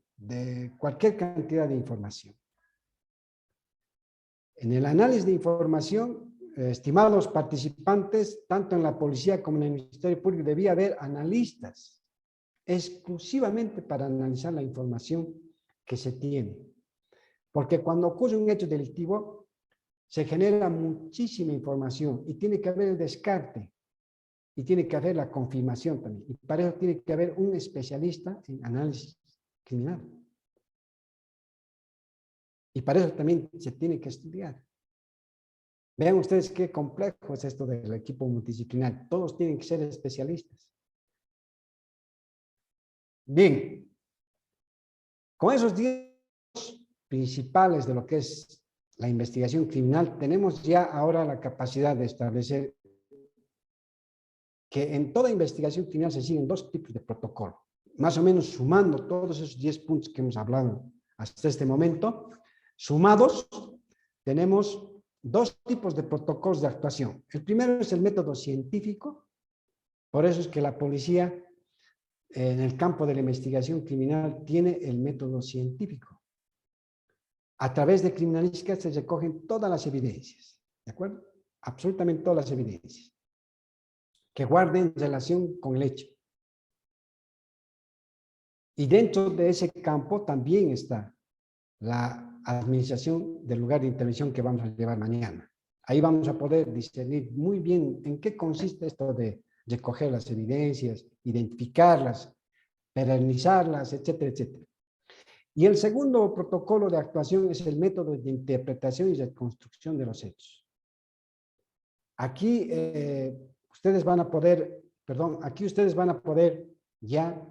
cualquier cantidad de información. En el análisis de información, estimados participantes, tanto en la policía como en el Ministerio Público, debía haber analistas exclusivamente para analizar la información que se tiene. Porque cuando ocurre un hecho delictivo, se genera muchísima información y tiene que haber el descarte y tiene que haber la confirmación también. Y para eso tiene que haber un especialista en análisis criminal. Y para eso también se tiene que estudiar. Vean ustedes qué complejo es esto del equipo multidisciplinar. Todos tienen que ser especialistas. Bien, con esos 10 principales de lo que es la investigación criminal, tenemos ya ahora la capacidad de establecer que en toda investigación criminal se siguen 2 tipos de protocolo. Más o menos sumando todos esos 10 puntos que hemos hablado hasta este momento, sumados, tenemos 2 tipos de protocolos de actuación. El primero es el método científico, por eso es que la policía en el campo de la investigación criminal tiene el método científico. A través de criminalística se recogen todas las evidencias, ¿de acuerdo? Absolutamente todas las evidencias que guarden relación con el hecho. Y dentro de ese campo también está la administración del lugar de intervención que vamos a llevar mañana. Ahí vamos a poder discernir muy bien en qué consiste esto de recoger las evidencias, identificarlas, perennizarlas, etcétera, etcétera. Y el segundo protocolo de actuación es el método de interpretación y reconstrucción de los hechos. Aquí ustedes van a poder ya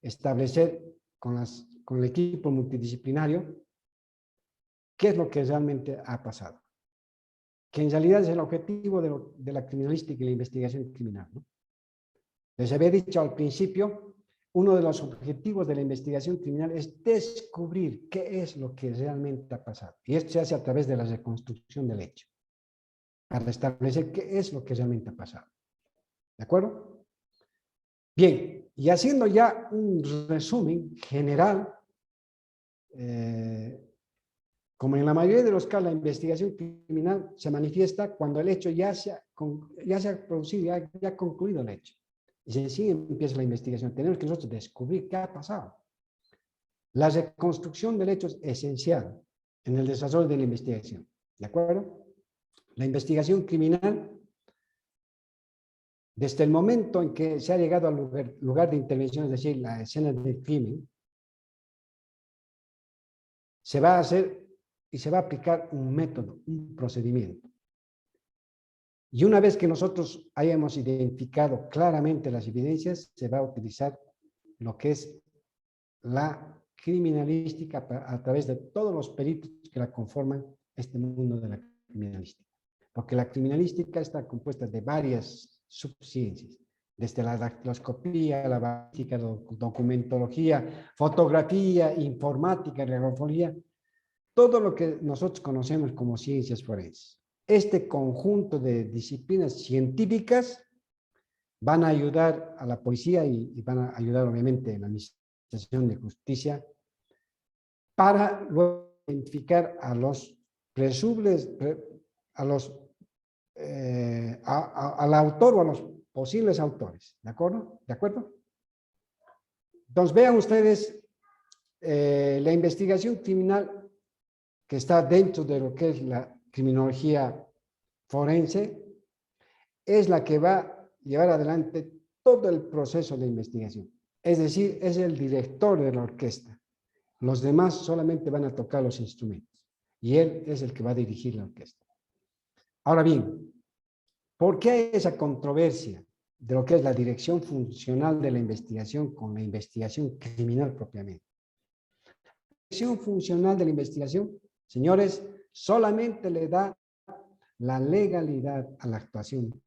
establecer con el equipo multidisciplinario qué es lo que realmente ha pasado. Que en realidad es el objetivo de la criminalística y la investigación criminal, ¿no? Les había dicho al principio, uno de los objetivos de la investigación criminal es descubrir qué es lo que realmente ha pasado. Y esto se hace a través de la reconstrucción del hecho, para establecer qué es lo que realmente ha pasado. ¿De acuerdo? Bien, y haciendo ya un resumen general, como en la mayoría de los casos, la investigación criminal se manifiesta cuando el hecho ya se ha producido, ya ha concluido el hecho. Y así empieza la investigación. Tenemos que nosotros descubrir qué ha pasado. La reconstrucción del hecho es esencial en el desarrollo de la investigación. ¿De acuerdo? La investigación criminal, desde el momento en que se ha llegado al lugar de intervención, es decir, la escena del crimen, se va a hacer y se va a aplicar un método, un procedimiento. Y una vez que nosotros hayamos identificado claramente las evidencias, se va a utilizar lo que es la criminalística a través de todos los peritos que la conforman este mundo de la criminalística. Porque la criminalística está compuesta de varias subciencias, desde la dactiloscopía, la balística, documentología, fotografía, informática, regrafología, todo lo que nosotros conocemos como ciencias forenses. Este conjunto de disciplinas científicas van a ayudar a la policía y van a ayudar obviamente en la administración de justicia para luego identificar a los presumibles, al autor o a los posibles autores. ¿De acuerdo? ¿De acuerdo? Entonces vean ustedes la investigación criminal que está dentro de lo que es la criminología forense, es la que va a llevar adelante todo el proceso de investigación. Es decir, es el director de la orquesta. Los demás solamente van a tocar los instrumentos y él es el que va a dirigir la orquesta. Ahora bien, ¿por qué hay esa controversia de lo que es la dirección funcional de la investigación con la investigación criminal propiamente. La dirección funcional de la investigación, señores, solamente le da la legalidad a la actuación.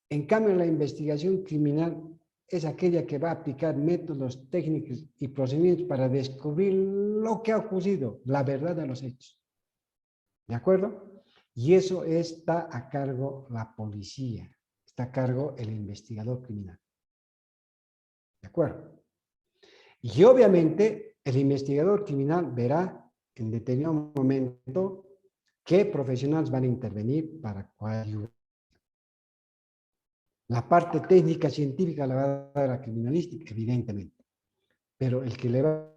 En cambio, la investigación criminal es aquella que va a aplicar métodos técnicos y procedimientos para descubrir lo que ha ocurrido, la verdad de los hechos. ¿De acuerdo? Y eso está a cargo la policía, está a cargo el investigador criminal. ¿De acuerdo? Y obviamente el investigador criminal verá en determinado momento qué profesionales van a intervenir para coadyuvar. La parte técnica científica la va a dar la criminalística, evidentemente. Pero el que le va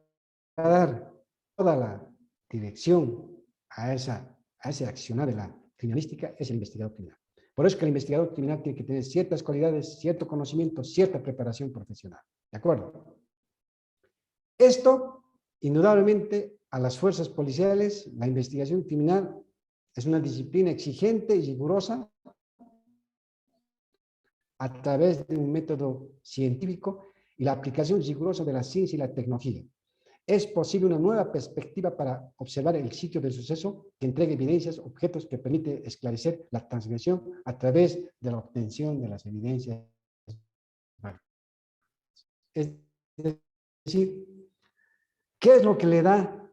a dar toda la dirección a ese accionar de la criminalística es el investigador criminal. Por eso es que el investigador criminal tiene que tener ciertas cualidades, cierto conocimiento, cierta preparación profesional. ¿De acuerdo? Esto, indudablemente, a las fuerzas policiales, la investigación criminal es una disciplina exigente y rigurosa a través de un método científico y la aplicación rigurosa de la ciencia y la tecnología. Es posible una nueva perspectiva para observar el sitio del suceso que entregue evidencias, objetos que permite esclarecer la transgresión a través de la obtención de las evidencias. Es decir, ¿qué es lo que le da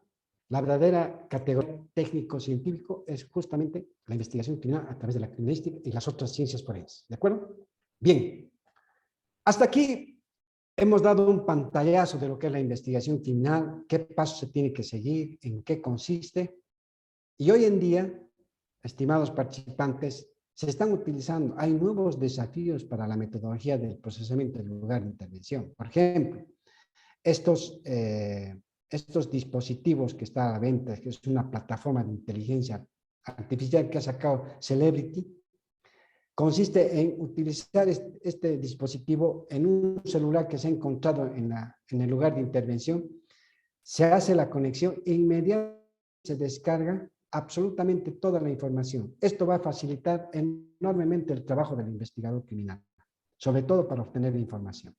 la verdadera categoría técnico-científico? Es justamente la investigación criminal a través de la criminalística y las otras ciencias forenses. ¿De acuerdo? Bien, hasta aquí hemos dado un pantallazo de lo que es la investigación criminal, qué pasos se tiene que seguir, en qué consiste. Y hoy en día, estimados participantes, se están utilizando, hay nuevos desafíos para la metodología del procesamiento del lugar de intervención. Por ejemplo, estos dispositivos que están a la venta, que es una plataforma de inteligencia artificial que ha sacado Celebrity, consiste en utilizar este dispositivo en un celular que se ha encontrado en el lugar de intervención. Se hace la conexión e inmediatamente se descarga absolutamente toda la información. Esto va a facilitar enormemente el trabajo del investigador criminal, sobre todo para obtener la información.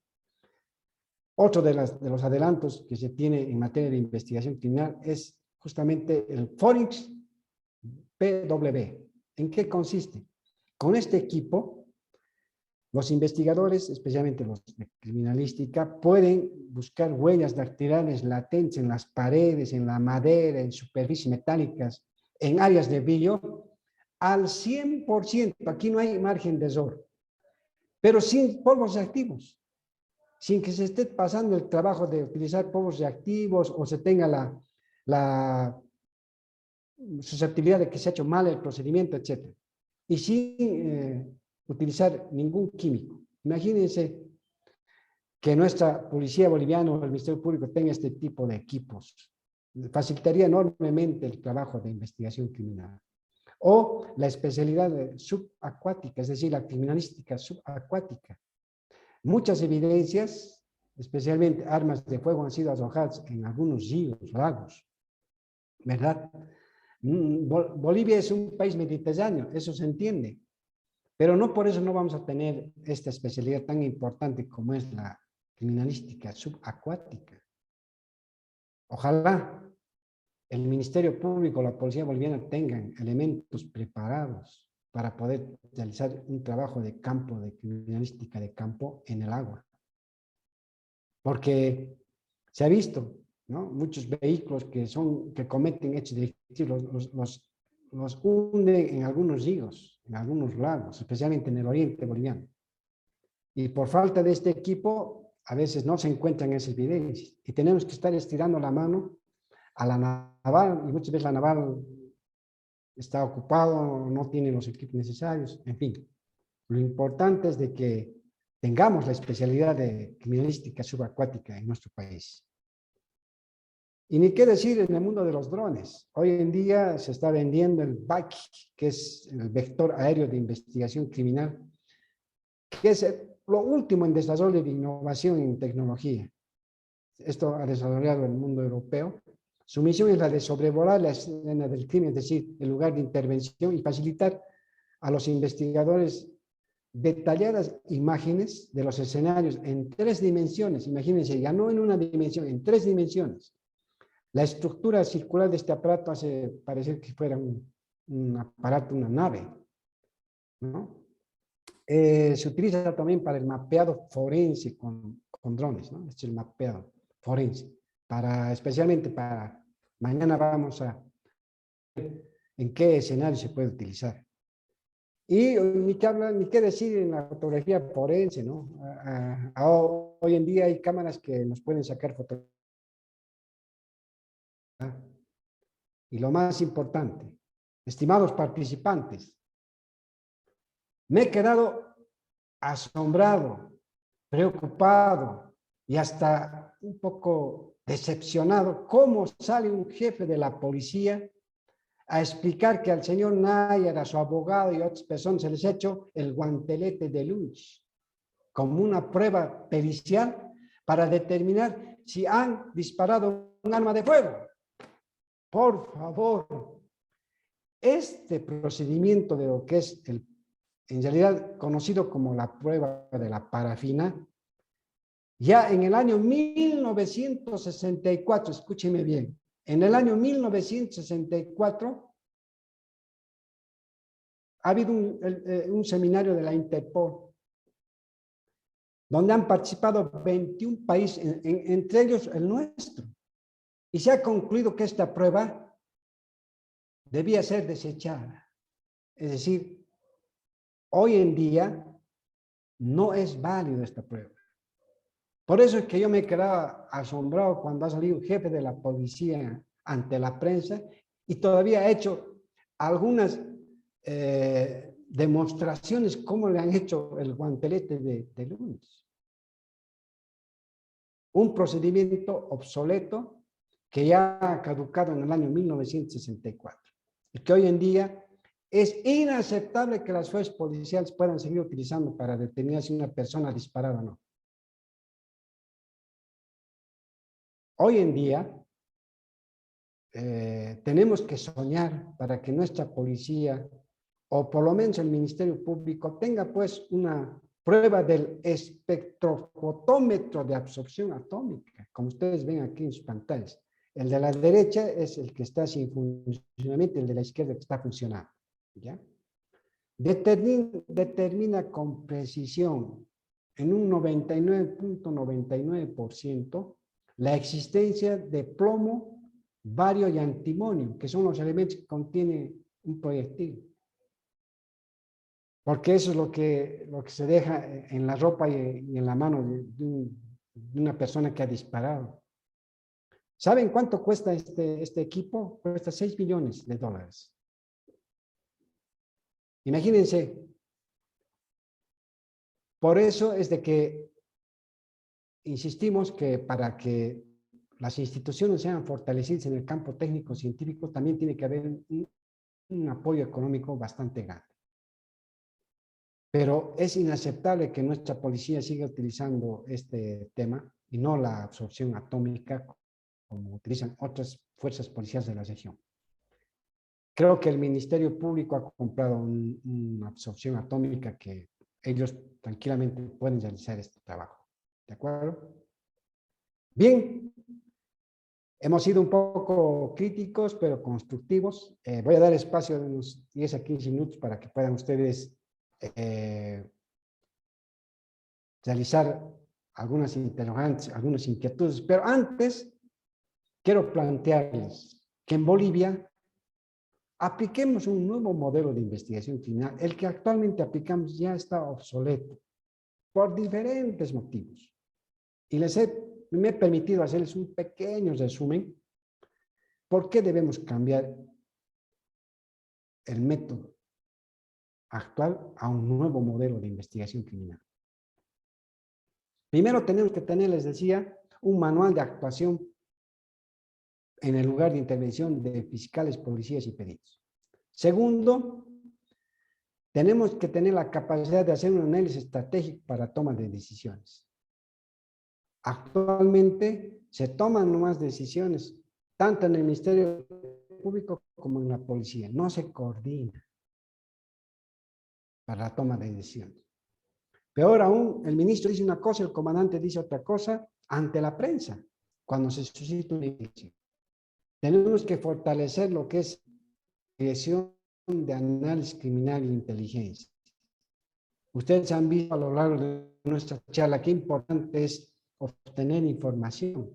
Otro de los adelantos que se tiene en materia de investigación criminal es justamente el Forensic PW. ¿En qué consiste? Con este equipo, los investigadores, especialmente los de criminalística, pueden buscar huellas dactilares latentes en las paredes, en la madera, en superficies metálicas, en áreas de brillo, al 100%. Aquí no hay margen de error, pero sin polvos reactivos, sin que se esté pasando el trabajo de utilizar polvos reactivos o se tenga la susceptibilidad de que se ha hecho mal el procedimiento, etc. Y sin utilizar ningún químico. Imagínense que nuestra policía boliviana o el Ministerio Público tenga este tipo de equipos. Facilitaría enormemente el trabajo de investigación criminal. O la especialidad subacuática, es decir, la criminalística subacuática. Muchas evidencias, especialmente armas de fuego, han sido arrojadas en algunos ríos, lagos, ¿verdad? Bolivia es un país mediterráneo, eso se entiende, pero no por eso no vamos a tener esta especialidad tan importante como es la criminalística subacuática. Ojalá el Ministerio Público, la Policía Boliviana tengan elementos preparados para poder realizar un trabajo de campo, de criminalística de campo en el agua. Porque se ha visto, ¿no? Muchos vehículos que cometen hechos delictivos los hunden en algunos ríos, en algunos lagos, especialmente en el oriente boliviano. Y por falta de este equipo, a veces no se encuentran esas evidencias. Y tenemos que estar estirando la mano a la naval, y muchas veces la naval está ocupado, no tiene los equipos necesarios, en fin. Lo importante es de que tengamos la especialidad de criminalística subacuática en nuestro país. Y ni qué decir en el mundo de los drones. Hoy en día se está vendiendo el VAC, que es el vector aéreo de investigación criminal, que es lo último en desarrollo de innovación en tecnología. Esto ha desarrollado el mundo europeo. Su misión es la de sobrevolar la escena del crimen, es decir, el lugar de intervención y facilitar a los investigadores detalladas imágenes de los escenarios en 3 dimensiones. Imagínense, ya no en una dimensión, en 3 dimensiones. La estructura circular de este aparato hace parecer que fuera un aparato, una nave, ¿no? Se utiliza también para el mapeado forense con drones, ¿no? Este es el mapeado forense, especialmente para, mañana vamos a ver en qué escenario se puede utilizar. Y ni qué decir en la fotografía forense, ¿no? Hoy en día hay cámaras que nos pueden sacar fotografías. Y lo más importante, estimados participantes, me he quedado asombrado, preocupado y hasta un poco decepcionado cómo sale un jefe de la policía a explicar que al señor Nayer, a su abogado y a otras personas se les ha hecho el guantelete de luz como una prueba pericial para determinar si han disparado un arma de fuego. Por favor, este procedimiento de lo que es en realidad conocido como la prueba de la parafina, ya en el año 1964, escúcheme bien, en el año 1964 ha habido un seminario de la Interpol donde han participado 21 países, entre ellos el nuestro, y se ha concluido que esta prueba debía ser desechada. Es decir, hoy en día no es válido esta prueba. Por eso es que yo me he quedado asombrado cuando ha salido jefe de la policía ante la prensa y todavía ha hecho algunas demostraciones cómo le han hecho el guantelete de luz. Un procedimiento obsoleto que ya ha caducado en el año 1964 y que hoy en día es inaceptable que las fuerzas policiales puedan seguir utilizando para determinar si una persona ha disparado o no. Hoy en día tenemos que soñar para que nuestra policía o por lo menos el Ministerio Público tenga pues una prueba del espectrofotómetro de absorción atómica, como ustedes ven aquí en sus pantallas. El de la derecha es el que está sin funcionamiento, el de la izquierda que está funcionando, ¿ya? Determina con precisión en un 99.99% la existencia de plomo, bario y antimonio, que son los elementos que contiene un proyectil. Porque eso es lo que se deja en la ropa y en la mano de una persona que ha disparado. ¿Saben cuánto cuesta este equipo? Cuesta $6 millones. Imagínense. Por eso es de que insistimos que para que las instituciones sean fortalecidas en el campo técnico-científico, también tiene que haber un apoyo económico bastante grande. Pero es inaceptable que nuestra policía siga utilizando este tema y no la absorción atómica como utilizan otras fuerzas policiales de la región. Creo que el Ministerio Público ha comprado una absorción atómica que ellos tranquilamente pueden realizar este trabajo. ¿De acuerdo? Bien, hemos sido un poco críticos, pero constructivos. Voy a dar espacio de unos 10 a 15 minutos para que puedan ustedes realizar algunas interrogantes, algunas inquietudes. Pero antes, quiero plantearles que en Bolivia apliquemos un nuevo modelo de investigación criminal. El que actualmente aplicamos ya está obsoleto por diferentes motivos. Y me he permitido hacerles un pequeño resumen. ¿Por qué debemos cambiar el método actual a un nuevo modelo de investigación criminal? Primero tenemos que tener, les decía, un manual de actuación en el lugar de intervención de fiscales, policías y peritos. Segundo, tenemos que tener la capacidad de hacer un análisis estratégico para toma de decisiones. Actualmente se toman nuevas decisiones, tanto en el Ministerio Público como en la policía. No se coordina para la toma de decisiones. Peor aún, el ministro dice una cosa, el comandante dice otra cosa ante la prensa, cuando se suscita una investigación. Tenemos que fortalecer lo que es la dirección de análisis criminal e inteligencia. Ustedes han visto a lo largo de nuestra charla qué importante es obtener información,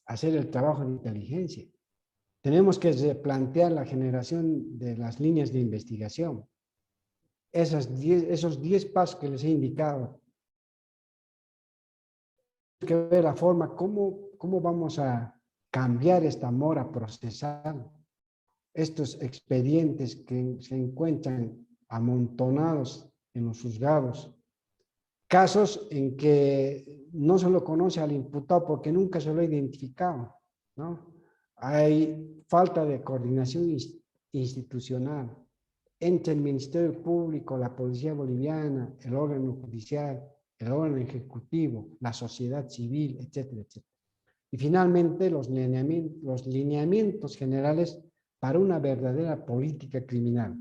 hacer el trabajo de inteligencia. Tenemos que replantear la generación de las líneas de investigación. Esos 10 pasos que les he indicado. Hay que ver la forma, cómo vamos a cambiar esta mora procesal, estos expedientes que se encuentran amontonados en los juzgados, casos en que no se lo conoce al imputado porque nunca se lo ha identificado, ¿no? Hay falta de coordinación institucional entre el Ministerio Público, la Policía Boliviana, el órgano judicial, el órgano ejecutivo, la sociedad civil, etcétera, etcétera. Y finalmente los lineamientos generales para una verdadera política criminal.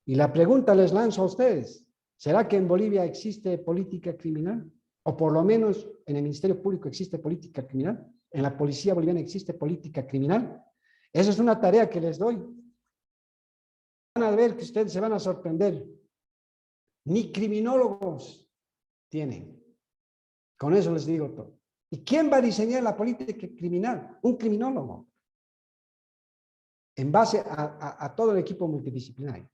Y la pregunta les lanzo a ustedes, ¿será que en Bolivia existe política criminal? O por lo menos en el Ministerio Público existe política criminal, en la Policía Boliviana existe política criminal. Esa es una tarea que les doy. Van a ver que ustedes se van a sorprender. Ni criminólogos tienen. Con eso les digo todo. ¿Y quién va a diseñar la política criminal? Un criminólogo. En base a todo el equipo multidisciplinario.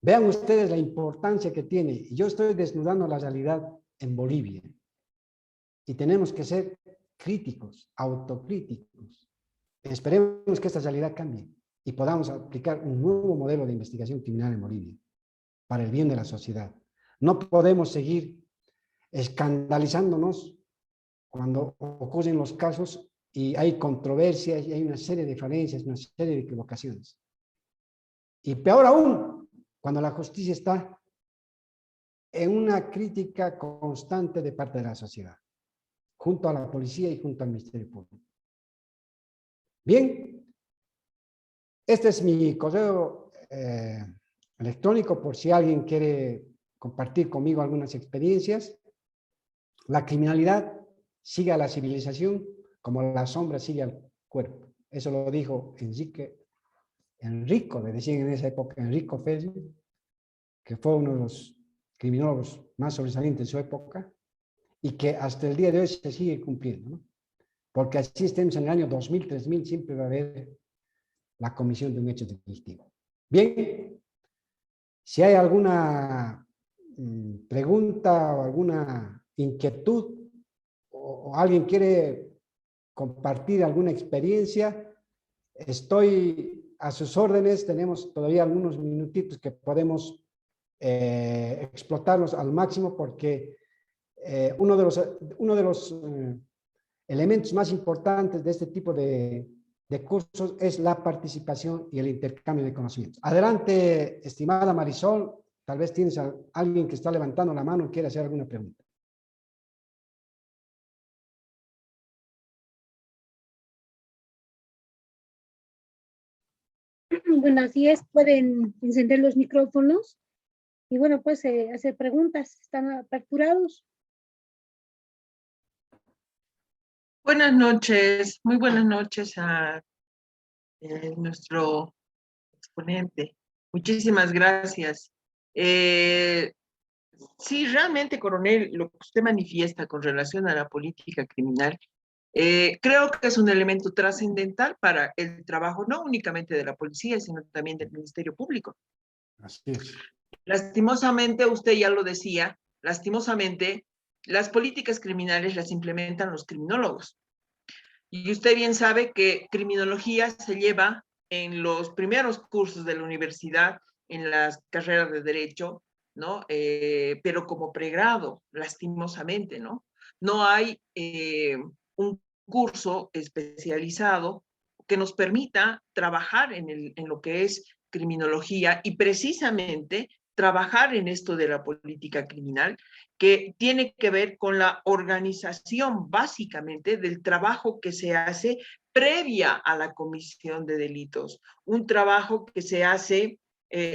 Vean ustedes la importancia que tiene. Yo estoy desnudando la realidad en Bolivia. Y tenemos que ser críticos, autocríticos. Esperemos que esta realidad cambie y podamos aplicar un nuevo modelo de investigación criminal en Bolivia para el bien de la sociedad. No podemos seguir escandalizándonos cuando ocurren los casos y hay controversias y hay una serie de falencias, una serie de equivocaciones. Y peor aún, cuando la justicia está en una crítica constante de parte de la sociedad, junto a la policía y junto al Ministerio Público. Bien, este es mi correo electrónico por si alguien quiere compartir conmigo algunas experiencias. La criminalidad sigue a la civilización como la sombra sigue al cuerpo. Eso lo dijo Enrico, le decían en esa época Enrico Fermi, que fue uno de los criminólogos más sobresalientes de su época y que hasta el día de hoy se sigue cumpliendo, ¿no? Porque así estemos en el año 2000, 3000, siempre va a haber la comisión de un hecho delictivo. Bien, si hay alguna pregunta o alguna inquietud o alguien quiere compartir alguna experiencia, estoy a sus órdenes. Tenemos todavía algunos minutitos que podemos explotarlos al máximo porque uno de los elementos más importantes de este tipo de cursos es la participación y el intercambio de conocimientos. Adelante, estimada Marisol, tal vez tienes a alguien que está levantando la mano y quiere hacer alguna pregunta. Bueno, así es, pueden encender los micrófonos y bueno, pues hacer preguntas, están aperturados. Buenas noches, muy buenas noches a nuestro exponente. Muchísimas gracias. Sí, realmente, coronel, lo que usted manifiesta con relación a la política criminal, creo que es un elemento trascendental para el trabajo no únicamente de la policía, sino también del Ministerio Público. Así es. Lastimosamente, usted ya lo decía, lastimosamente, las políticas criminales las implementan los criminólogos. Y usted bien sabe que criminología se lleva en los primeros cursos de la universidad, en las carreras de derecho, ¿no? Pero como pregrado, lastimosamente, ¿no? No hay un curso especializado que nos permita trabajar en lo que es criminología y precisamente trabajar en esto de la política criminal, que tiene que ver con la organización básicamente del trabajo que se hace previa a la comisión de delitos, un trabajo que se hace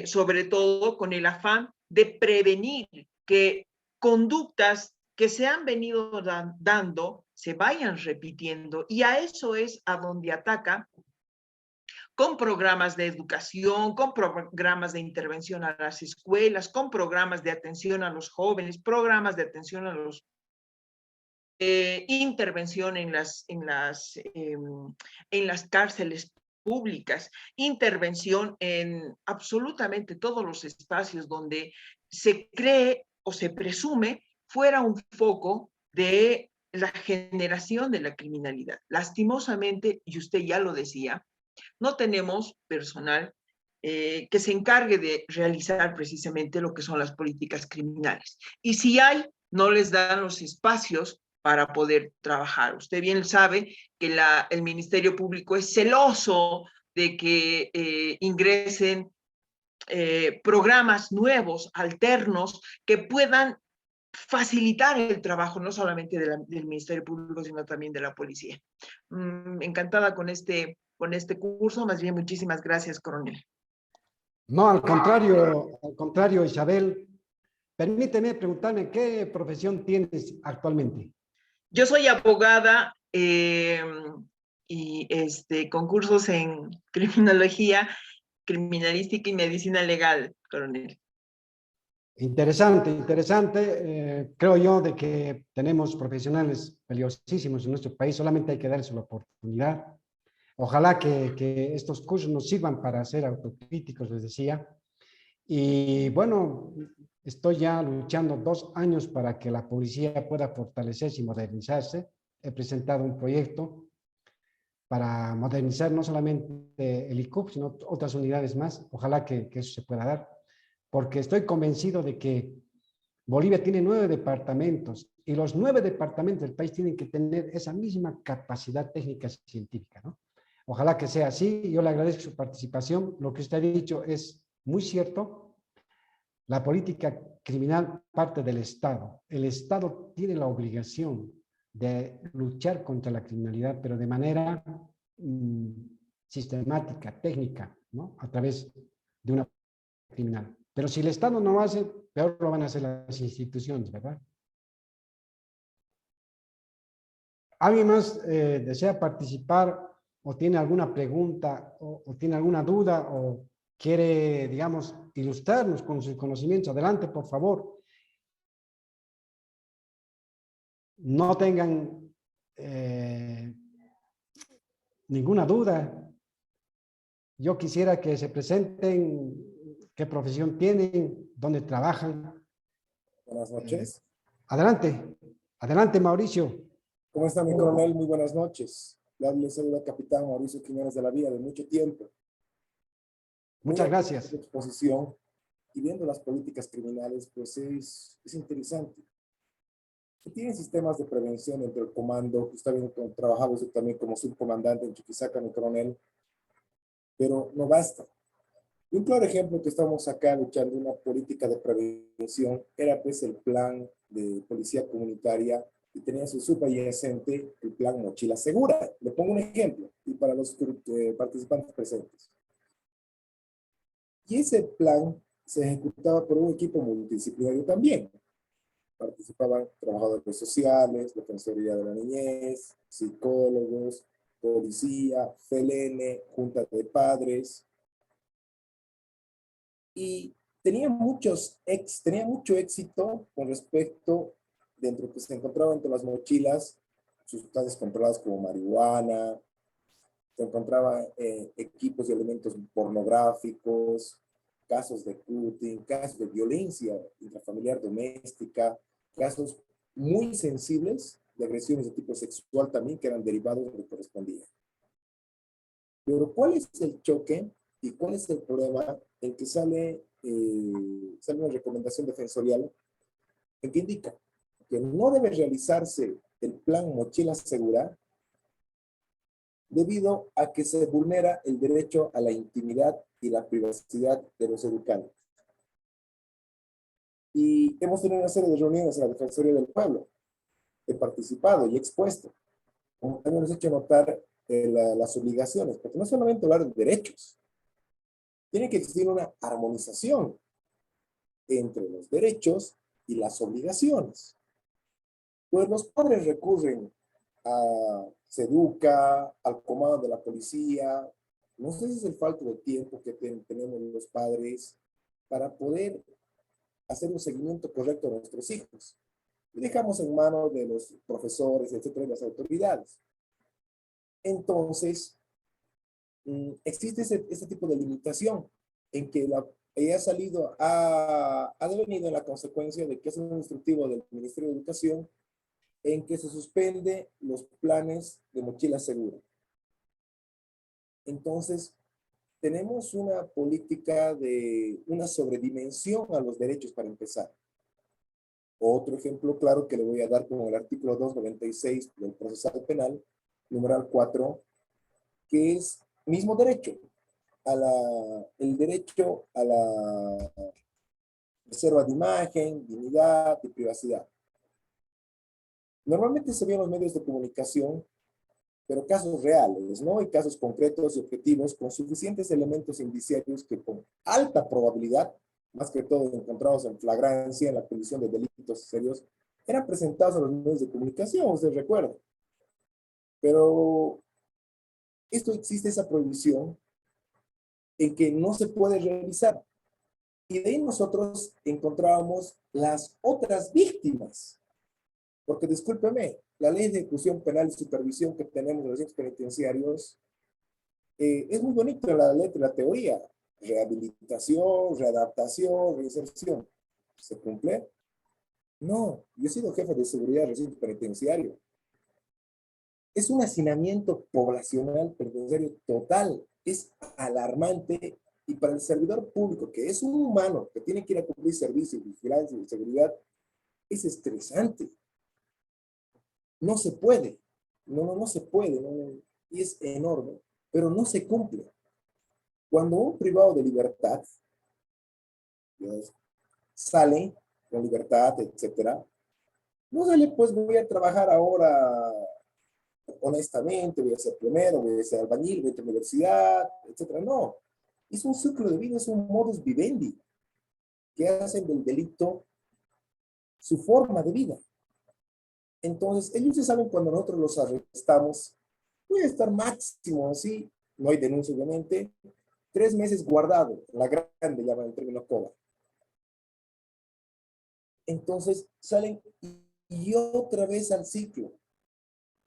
sobre todo con el afán de prevenir que conductas que se han venido dando se vayan repitiendo, y a eso es a donde ataca con programas de educación, con programas de intervención a las escuelas, con programas de atención a los jóvenes, programas de atención a los intervención en las cárceles públicas, intervención en absolutamente todos los espacios donde se cree o se presume fuera un foco de la generación de la criminalidad. Lastimosamente, y usted ya lo decía, no tenemos personal que se encargue de realizar precisamente lo que son las políticas criminales. Y si hay, no les dan los espacios para poder trabajar. Usted bien sabe que el Ministerio Público es celoso de que ingresen programas nuevos, alternos, que puedan facilitar el trabajo, no solamente del Ministerio Público, sino también de la policía. Encantada con este curso, más bien muchísimas gracias, coronel. No, al contrario, Isabel, permíteme preguntarme, ¿qué profesión tienes actualmente? Yo soy abogada y con cursos en criminología, criminalística y medicina legal, coronel. Interesante, interesante. Creo yo de que tenemos profesionales valiosísimos en nuestro país, solamente hay que darles la oportunidad. Ojalá que estos cursos nos sirvan para ser autocríticos, les decía. Y bueno, estoy ya luchando 2 años para que la policía pueda fortalecerse y modernizarse. He presentado un proyecto para modernizar no solamente el ICUP, sino otras unidades más. Ojalá que eso se pueda dar, porque estoy convencido de que Bolivia tiene 9 departamentos y los 9 departamentos del país tienen que tener esa misma capacidad técnica científica, ¿no? Ojalá que sea así. Yo le agradezco su participación. Lo que usted ha dicho es muy cierto. La política criminal parte del Estado. El Estado tiene la obligación de luchar contra la criminalidad, pero de manera sistemática, técnica, ¿no? A través de una criminal. Pero si el Estado no lo hace, peor lo van a hacer las instituciones, ¿verdad? ¿Alguien más desea participar o tiene alguna pregunta o tiene alguna duda o quiere, digamos, ilustrarnos con sus conocimientos? Adelante, por favor. No tengan ninguna duda. Yo quisiera que se presenten, qué profesión tienen, dónde trabajan. Buenas noches. Adelante, adelante, Mauricio. ¿Cómo está, mi coronel? Muy buenas noches. Le saluda capitán Mauricio Quiñones de la Vía, de mucho tiempo. Muchas gracias. Su exposición y viendo las políticas criminales, pues es interesante. Tienen sistemas de prevención dentro del comando, que está bien trabajado usted también como subcomandante en Chuquisaca, mi coronel, pero no basta. Y un claro ejemplo que estamos acá luchando una política de prevención era pues el plan de policía comunitaria y tenía su subyacente el plan Mochila Segura. Le pongo un ejemplo y para los participantes presentes. Y ese plan se ejecutaba por un equipo multidisciplinario también. Participaban trabajadores sociales, Defensoría de la Niñez, psicólogos, policía, FELENE, Junta de Padres. Y tenía mucho éxito con respecto, dentro que se encontraba entre las mochilas, sustancias controladas como marihuana, se encontraban equipos y elementos pornográficos, casos de cutting, casos de violencia intrafamiliar doméstica, casos muy sensibles de agresiones de tipo sexual también que eran derivados de lo que correspondía. Pero ¿cuál es el choque y cuál es el problema en que sale una recomendación defensorial en que indica que no debe realizarse el plan Mochila Segura debido a que se vulnera el derecho a la intimidad y la privacidad de los educandos? Y hemos tenido una serie de reuniones en la Defensoría del Pueblo. He participado y he expuesto. Como también nos he hecho notar las obligaciones, porque no es solamente hablar de derechos. Tiene que existir una armonización entre los derechos y las obligaciones. Pues los padres recurren a SEDUCA, al comando de la policía. No sé si es el falta de tiempo que tenemos los padres para poder hacer un seguimiento correcto a nuestros hijos. Y dejamos en manos de los profesores, etcétera, y las autoridades. Entonces, existe ese tipo de limitación en que ella ha salido, ha devenido en la consecuencia de que es un instructivo del Ministerio de Educación en que se suspende los planes de mochila segura. Entonces, tenemos una política de una sobredimensión a los derechos para empezar. Otro ejemplo claro que le voy a dar con el artículo 296 del procesal penal, numeral 4, que es mismo derecho, el derecho a la reserva de imagen, dignidad y privacidad. Normalmente se ve en los medios de comunicación, pero casos reales, ¿no? Y casos concretos y objetivos con suficientes elementos indiciarios que con alta probabilidad, más que todo encontrados en flagrancia en la comisión de delitos serios, eran presentados a los medios de comunicación, usted recuerda. Pero existe esa prohibición en que no se puede realizar. Y de ahí nosotros encontrábamos las otras víctimas. Porque discúlpeme, la ley de ejecución penal y supervisión que tenemos en los centros penitenciarios es muy bonito en la letra, la teoría. Rehabilitación, readaptación, reinserción. ¿Se cumple? No, yo he sido jefe de seguridad del recinto penitenciario. Es un hacinamiento poblacional penitenciario total. Es alarmante y para el servidor público, que es un humano, que tiene que ir a cumplir servicios, vigilancia y seguridad, es estresante. No se puede. No se puede. Y es enorme, pero no se cumple. Cuando un privado de libertad sale con libertad, etcétera, no sale, pues voy a trabajar ahora honestamente, voy a ser plomero, voy a ser albañil, voy a ir a la universidad, etcétera. No. Es un ciclo de vida, es un modus vivendi que hacen del delito su forma de vida. Entonces, ellos ya saben cuando nosotros los arrestamos, voy a estar máximo, así, no hay denuncia obviamente, 3 meses guardado, la grande llaman el término COBA. Entonces, salen y otra vez al ciclo.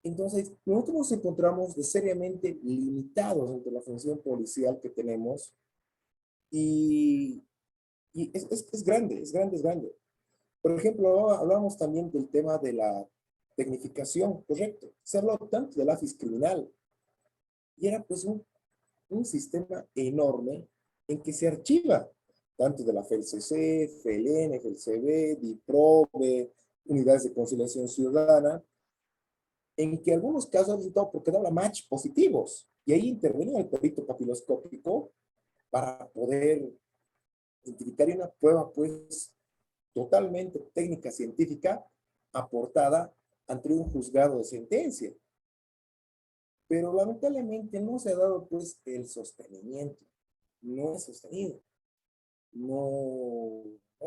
Entonces, nosotros nos encontramos seriamente limitados entre la función policial que tenemos y es grande, es grande, es grande. Por ejemplo, hablamos también del tema de la tecnificación, correcto. Se habló tanto del AFIS criminal y era pues un sistema enorme en que se archiva tanto de la FELCC, FELN, FELCB, DIPROVE, unidades de conciliación ciudadana, en que algunos casos han resultado porque daba match positivos y ahí intervenía el perito papiloscópico para poder identificar una prueba pues totalmente técnica científica aportada ante un juzgado de sentencia. Pero lamentablemente no se ha dado pues el sostenimiento, no es sostenido, no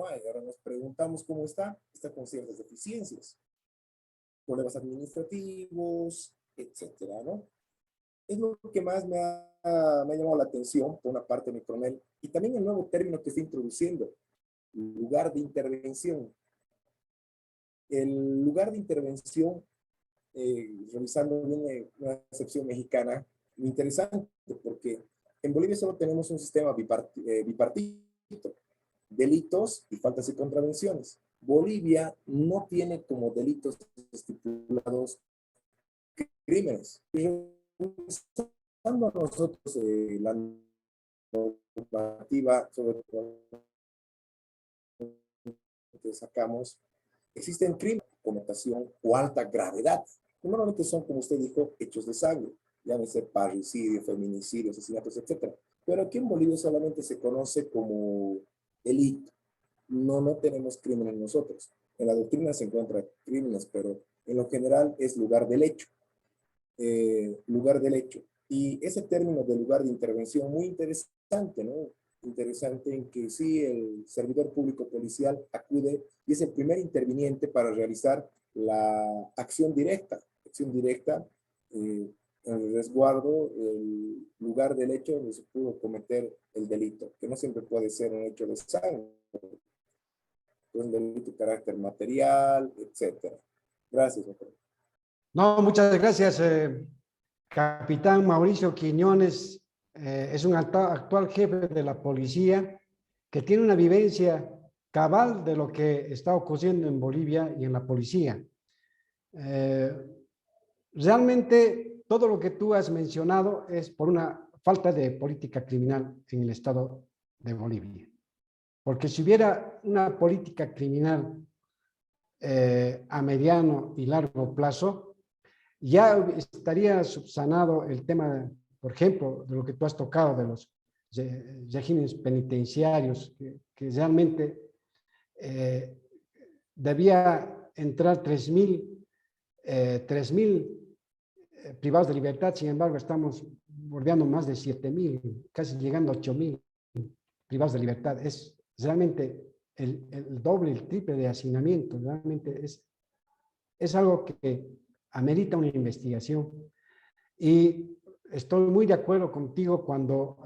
hay. Ahora nos preguntamos cómo está con ciertas deficiencias, problemas administrativos, etcétera, ¿no? Es lo que más me ha llamado la atención, por una parte, mi coronel, y también el nuevo término que está introduciendo, lugar de intervención. El lugar de intervención, revisando bien una excepción mexicana, muy interesante, porque en Bolivia solo tenemos un sistema bipartito, delitos y faltas y contravenciones. Bolivia no tiene como delitos estipulados crímenes. Cuando nosotros la normativa sobre que sacamos, existen crímenes de connotación o alta gravedad. Normalmente son, como usted dijo, hechos de sangre, llámese parricidio, feminicidio, asesinatos, etc. Pero aquí en Bolivia solamente se conoce como delito. No tenemos crímenes nosotros. En la doctrina se encuentran crímenes, pero en lo general es lugar del hecho. Lugar del hecho. Y ese término de lugar de intervención, muy interesante, ¿no? interesante en que sí, el servidor público policial acude y es el primer interviniente para realizar la acción directa en el resguardo, el lugar del hecho donde se pudo cometer el delito, que no siempre puede ser un hecho de sangre, un delito de carácter material, etc. Gracias, doctor. No, muchas gracias, capitán Mauricio Quiñones. Es un actual jefe de la policía que tiene una vivencia cabal de lo que está ocurriendo en Bolivia y en la policía. Realmente todo lo que tú has mencionado es por una falta de política criminal en el estado de Bolivia. Porque si hubiera una política criminal a mediano y largo plazo, ya estaría subsanado el tema, por ejemplo, de lo que tú has tocado de los regímenes penitenciarios, que realmente debía entrar 3.000 privados de libertad. Sin embargo, estamos bordeando más de 7.000, casi llegando a 8.000 privados de libertad. Es realmente el doble, el triple de hacinamiento. Realmente es algo que amerita una investigación. Y estoy muy de acuerdo contigo cuando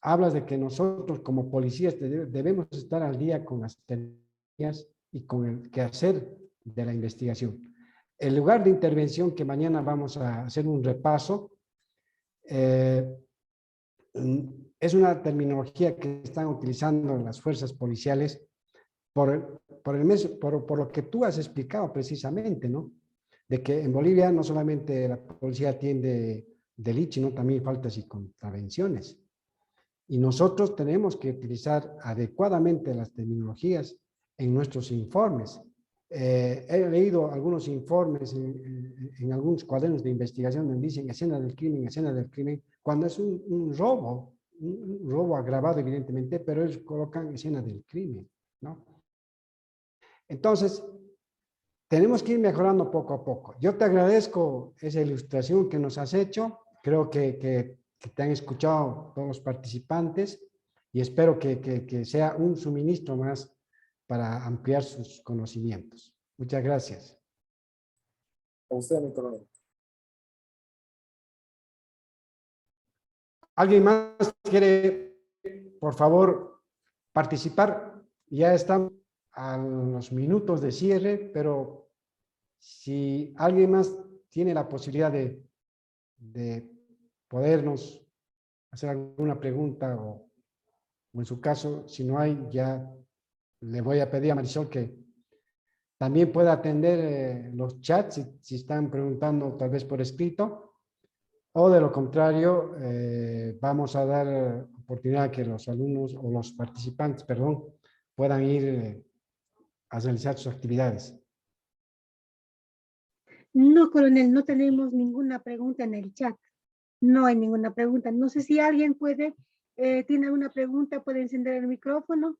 hablas de que nosotros como policías debemos estar al día con las tareas y con el quehacer de la investigación. El lugar de intervención que mañana vamos a hacer un repaso es una terminología que están utilizando las fuerzas policiales por lo que tú has explicado precisamente, ¿no? De que en Bolivia no solamente la policía atiende delitos, sino también faltas y contravenciones. Y nosotros tenemos que utilizar adecuadamente las terminologías en nuestros informes. He leído algunos informes en algunos cuadernos de investigación donde dicen escena del crimen, cuando es un robo agravado evidentemente, pero ellos colocan escena del crimen, ¿no? Entonces, tenemos que ir mejorando poco a poco. Yo te agradezco esa ilustración que nos has hecho. Creo que te han escuchado todos los participantes y espero que sea un suministro más para ampliar sus conocimientos. Muchas gracias. A usted, mi coronel. ¿Alguien más quiere, por favor, participar? Ya estamos a los minutos de cierre, pero si alguien más tiene la posibilidad de podernos hacer alguna pregunta o en su caso, si no hay, ya le voy a pedir a Marisol que también pueda atender los chats si están preguntando tal vez por escrito, o de lo contrario, vamos a dar oportunidad a que los alumnos o los participantes, perdón, puedan ir a realizar sus actividades. No, coronel, no tenemos ninguna pregunta en el chat. No hay ninguna pregunta. No sé si alguien tiene alguna pregunta, puede encender el micrófono.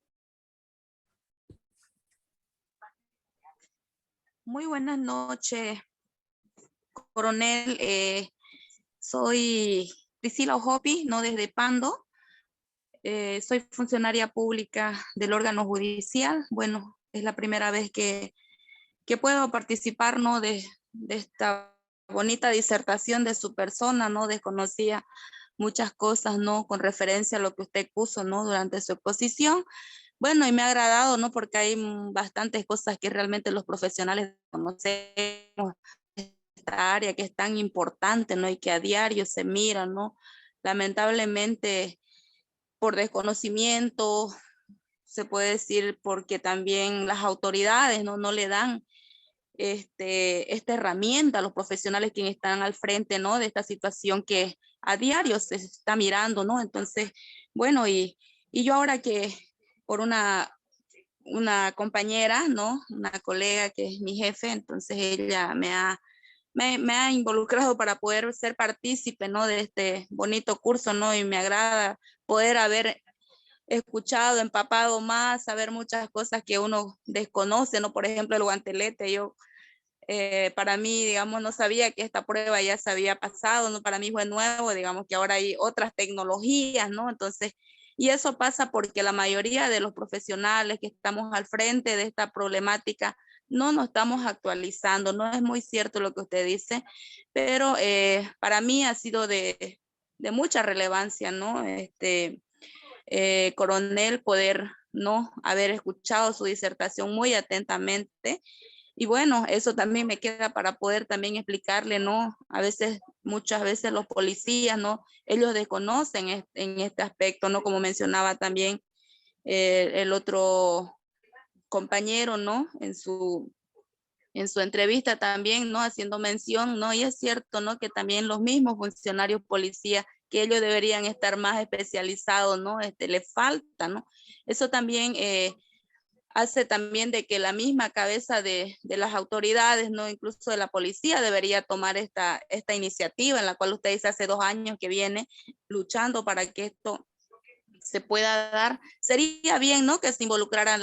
Muy buenas noches, coronel. Soy Priscila Ojopi, no desde Pando. Soy funcionaria pública del órgano judicial. Bueno, es la primera vez que puedo participar, ¿no? de esta bonita disertación de su persona, ¿no? Desconocía muchas cosas, ¿no? Con referencia a lo que usted puso, ¿no? Durante su exposición. Bueno, y me ha agradado, ¿no? Porque hay bastantes cosas que realmente los profesionales conocemos, esta área que es tan importante, ¿no? Y que a diario se mira, ¿no? Lamentablemente, por desconocimiento, se puede decir porque también las autoridades, ¿no? No le dan esta herramienta a los profesionales quienes están al frente, ¿no? De esta situación que a diario se está mirando, ¿no? Entonces, bueno, y yo ahora que por una compañera, ¿no? Una colega que es mi jefe, entonces ella me ha involucrado para poder ser partícipe, ¿no? De este bonito curso, ¿no? Y me agrada poder haber escuchado, empapado más, saber muchas cosas que uno desconoce, ¿no? Por ejemplo, el guantelete, yo para mí, digamos, no sabía que esta prueba ya se había pasado, ¿no? Para mí fue nuevo, digamos que ahora hay otras tecnologías, ¿no? Entonces, Y eso pasa porque la mayoría de los profesionales que estamos al frente de esta problemática no nos estamos actualizando. No es muy cierto lo que usted dice, pero para mí ha sido de mucha relevancia, ¿no? Coronel, poder no haber escuchado su disertación muy atentamente. Y bueno, eso también me queda para poder también explicarle, ¿no? A veces, muchas veces los policías, ¿no? Ellos desconocen en este aspecto, ¿no? Como mencionaba también el otro compañero, ¿no? En su entrevista también, ¿no? Haciendo mención, ¿no? Y es cierto, ¿no? Que también los mismos funcionarios policías, que ellos deberían estar más especializados, ¿no? Le falta, ¿no? Eso también hace también de que la misma cabeza de las autoridades, ¿no? Incluso de la policía debería tomar esta iniciativa en la cual usted dice hace 2 años que viene luchando para que esto se pueda dar. Sería bien, ¿no? Que se involucraran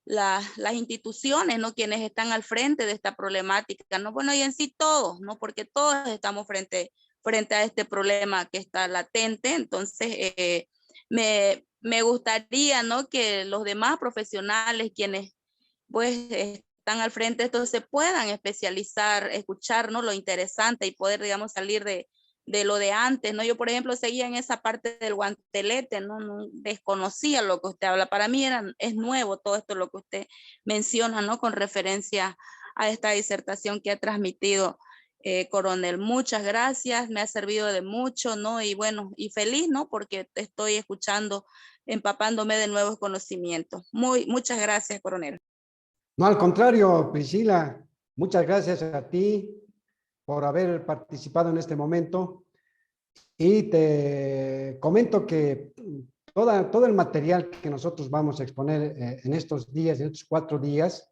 las instituciones, ¿no? Quienes están al frente de esta problemática, ¿no? Bueno, y en sí todos, ¿no? Porque todos estamos frente a este problema que está latente. Entonces, me gustaría, ¿no? Que los demás profesionales, quienes pues están al frente de esto, se puedan especializar, escuchar, ¿no? Lo interesante y poder, digamos, salir de lo de antes, ¿no? Yo, por ejemplo, seguía en esa parte del guantelete, ¿no? No desconocía lo que usted habla. Para mí es nuevo todo esto, lo que usted menciona, ¿no? Con referencia a esta disertación que ha transmitido, coronel. Muchas gracias, me ha servido de mucho, ¿no? Y bueno, y feliz, ¿no? Porque te estoy escuchando, empapándome de nuevos conocimientos. Muchas gracias, coronel. No, al contrario, Priscila, muchas gracias a ti por haber participado en este momento. Y te comento que todo el material que nosotros vamos a exponer en estos días, en estos 4 días,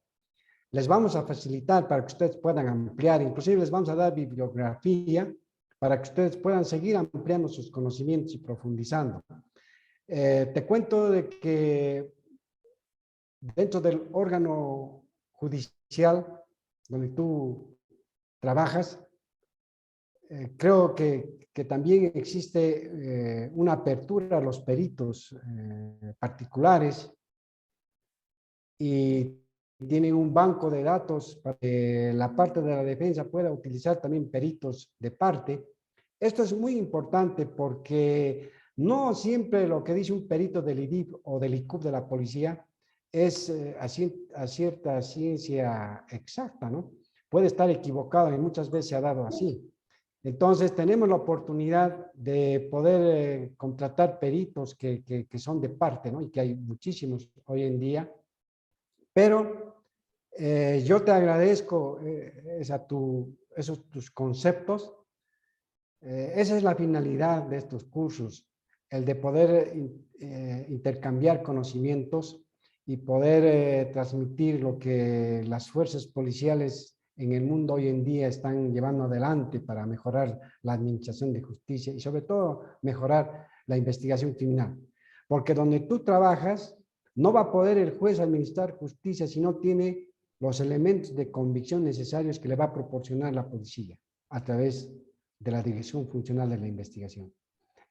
les vamos a facilitar para que ustedes puedan ampliar. Inclusive les vamos a dar bibliografía para que ustedes puedan seguir ampliando sus conocimientos y profundizando. Te cuento de que dentro del órgano judicial donde tú trabajas, creo que también existe una apertura a los peritos particulares y tienen un banco de datos para que la parte de la defensa pueda utilizar también peritos de parte. Esto es muy importante porque no siempre lo que dice un perito del IDIP o del ICUP de la policía es a cierta ciencia exacta, ¿no? Puede estar equivocado y muchas veces se ha dado así. Entonces, tenemos la oportunidad de poder contratar peritos que son de parte, ¿no? Y que hay muchísimos hoy en día. Pero yo te agradezco esos tus conceptos. Esa es la finalidad de estos cursos, el de poder intercambiar conocimientos y poder transmitir lo que las fuerzas policiales en el mundo hoy en día están llevando adelante para mejorar la administración de justicia y sobre todo mejorar la investigación criminal. Porque donde tú trabajas, no va a poder el juez administrar justicia si no tiene los elementos de convicción necesarios que le va a proporcionar la policía a través de la Dirección Funcional de la Investigación.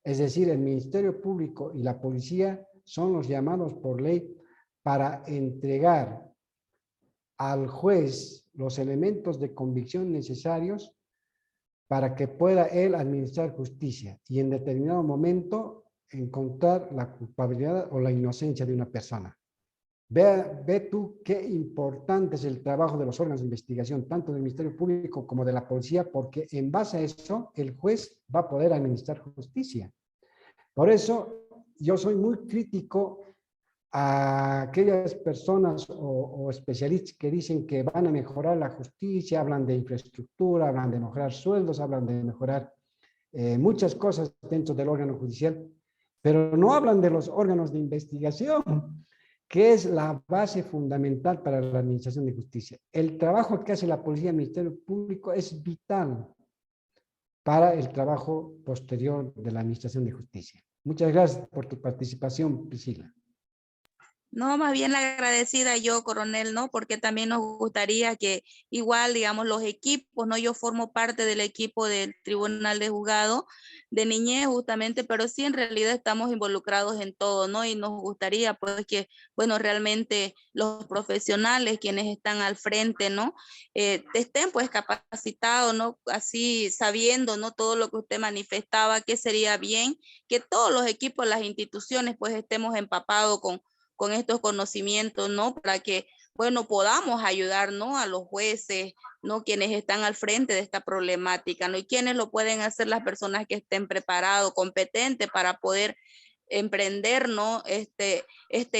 Es decir, el Ministerio Público y la policía son los llamados por ley para entregar al juez los elementos de convicción necesarios para que pueda él administrar justicia y en determinado momento encontrar la culpabilidad o la inocencia de una persona. Ve tú qué importante es el trabajo de los órganos de investigación, tanto del Ministerio Público como de la policía, porque en base a eso el juez va a poder administrar justicia. Por eso yo soy muy crítico a aquellas personas o especialistas que dicen que van a mejorar la justicia, hablan de infraestructura, hablan de mejorar sueldos, hablan de mejorar muchas cosas dentro del órgano judicial, pero no hablan de los órganos de investigación, que es la base fundamental para la administración de justicia. El trabajo que hace la policía y el Ministerio Público es vital para el trabajo posterior de la administración de justicia. Muchas gracias por tu participación, Priscila. No, más bien la agradecida yo, coronel, ¿no? Porque también nos gustaría que igual, digamos, los equipos, ¿no? Yo formo parte del equipo del Tribunal de Juzgado de Niñez justamente, pero sí en realidad estamos involucrados en todo, ¿no? Y nos gustaría pues que, bueno, realmente los profesionales, quienes están al frente, ¿no? Estén pues capacitados, ¿no? Así sabiendo, ¿no? Todo lo que usted manifestaba, que sería bien que todos los equipos, las instituciones, pues estemos empapados con estos conocimientos, ¿no? Para que, bueno, podamos ayudar, ¿no? A los jueces, ¿no? Quienes están al frente de esta problemática, ¿no? Y quienes lo pueden hacer las personas que estén preparados, competentes para poder emprender, ¿no? Este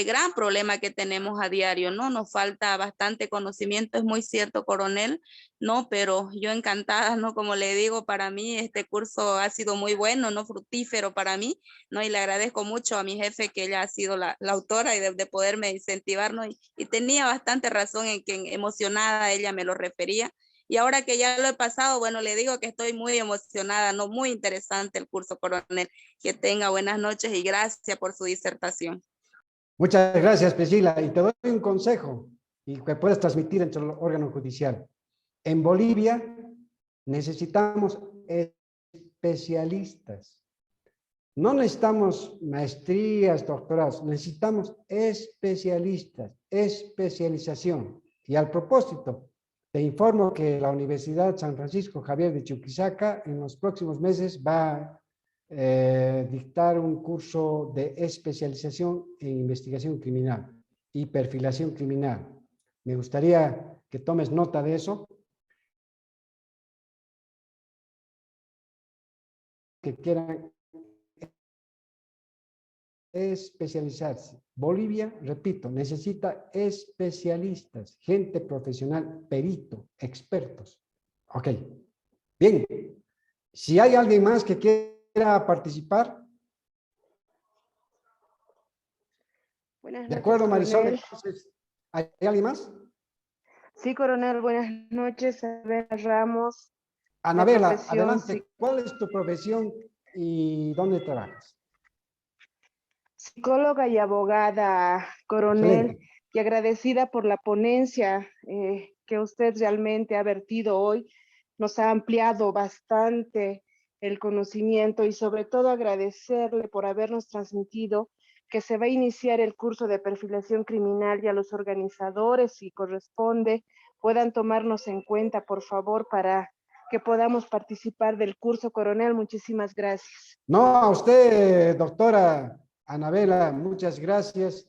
gran problema que tenemos a diario, ¿no? Nos falta bastante conocimiento, es muy cierto, coronel, ¿no? Pero yo encantada, ¿no? Como le digo, para mí este curso ha sido muy bueno, ¿no? Fructífero para mí, ¿no? Y le agradezco mucho a mi jefe que ella ha sido la autora y de poderme incentivar, ¿no? Y tenía bastante razón en que emocionada ella me lo refería. Y ahora que ya lo he pasado, bueno, le digo que estoy muy emocionada, ¿no? Muy interesante el curso, coronel. Que tenga buenas noches y gracias por su disertación. Muchas gracias, Priscila. Y te doy un consejo y que puedes transmitir entre el órgano judicial. En Bolivia necesitamos especialistas. No necesitamos maestrías, doctorados, necesitamos especialistas, especialización. Y al propósito, te informo que la Universidad San Francisco Javier de Chuquisaca en los próximos meses va a dictar un curso de especialización en investigación criminal y perfilación criminal. Me gustaría que tomes nota de eso. Que quieran especializarse. Bolivia, repito, necesita especialistas, gente profesional, perito, expertos. Ok, bien. Si hay alguien más que quiera participar. Buenas De noches, acuerdo, Marisol. coronel. Entonces, ¿hay alguien más? Sí, coronel, buenas noches. Anabela Ramos, de Anabela, profesión adelante. ¿Cuál es tu profesión y dónde trabajas? psicóloga y abogada, coronel, Excelente. y agradecida por la ponencia que usted realmente ha vertido hoy. Nos ha ampliado bastante el conocimiento y sobre todo agradecerle por habernos transmitido que se va a iniciar el curso de perfilación criminal y a los organizadores, si corresponde, puedan tomarnos en cuenta, por favor, para que podamos participar del curso, coronel. Muchísimas gracias. No, a usted, doctora Anabela, muchas gracias.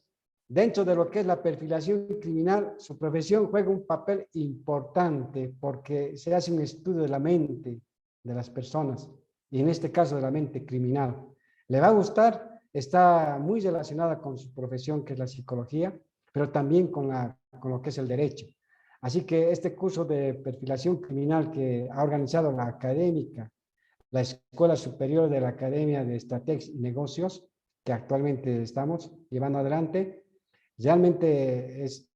Dentro de lo que es la perfilación criminal, su profesión juega un papel importante porque se hace un estudio de la mente de las personas y en este caso de la mente criminal. ¿Le va a gustar? Está muy relacionada con su profesión, que es la psicología, pero también con lo que es el derecho. Así que este curso de perfilación criminal que ha organizado la académica, la Escuela Superior de la Academia de Estrategias y Negocios, que actualmente estamos llevando adelante, realmente es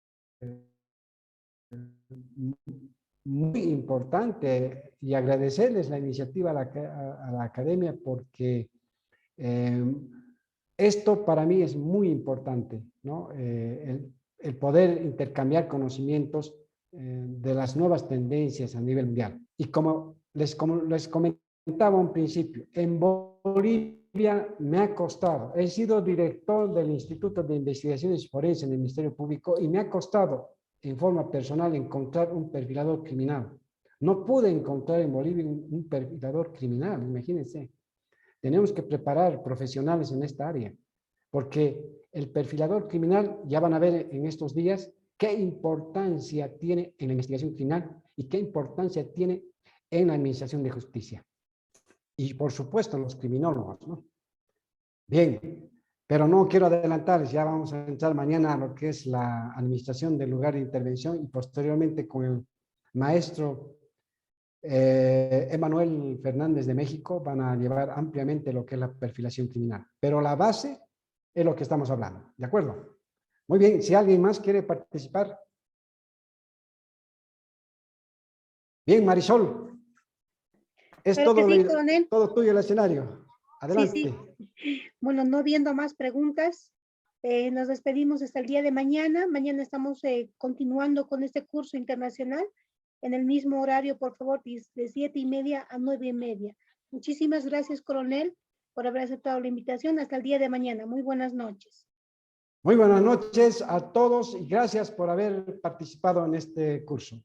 muy importante y agradecerles la iniciativa a la academia porque esto para mí es muy importante, ¿no? El poder intercambiar conocimientos de las nuevas tendencias a nivel mundial. Y como les comentaba un principio, en Bolivia me ha costado, he sido director del Instituto de Investigaciones Forenses en el Ministerio Público y me ha costado en forma personal encontrar un perfilador criminal. No pude encontrar en Bolivia un perfilador criminal, imagínense. Tenemos que preparar profesionales en esta área, porque el perfilador criminal, ya van a ver en estos días qué importancia tiene en la investigación criminal y qué importancia tiene en la administración de justicia. Y por supuesto los criminólogos, ¿no? Bien, pero no quiero adelantarles, ya vamos a entrar mañana a lo que es la administración del lugar de intervención y posteriormente con el maestro Emanuel Fernández de México van a llevar ampliamente lo que es la perfilación criminal. Pero la base es lo que estamos hablando, ¿de acuerdo? Muy bien, si alguien más quiere participar. Bien, Marisol. Es Creo que todo, sí, coronel. todo tuyo el escenario. Adelante. Sí, sí. Bueno, no viendo más preguntas, Nos despedimos hasta el día de mañana. Mañana estamos continuando con este curso internacional en el mismo horario, por favor, de 7:30 a 9:30. Muchísimas gracias, coronel, por haber aceptado la invitación. Hasta el día de mañana. Muy buenas noches. Muy buenas noches a todos y gracias por haber participado en este curso.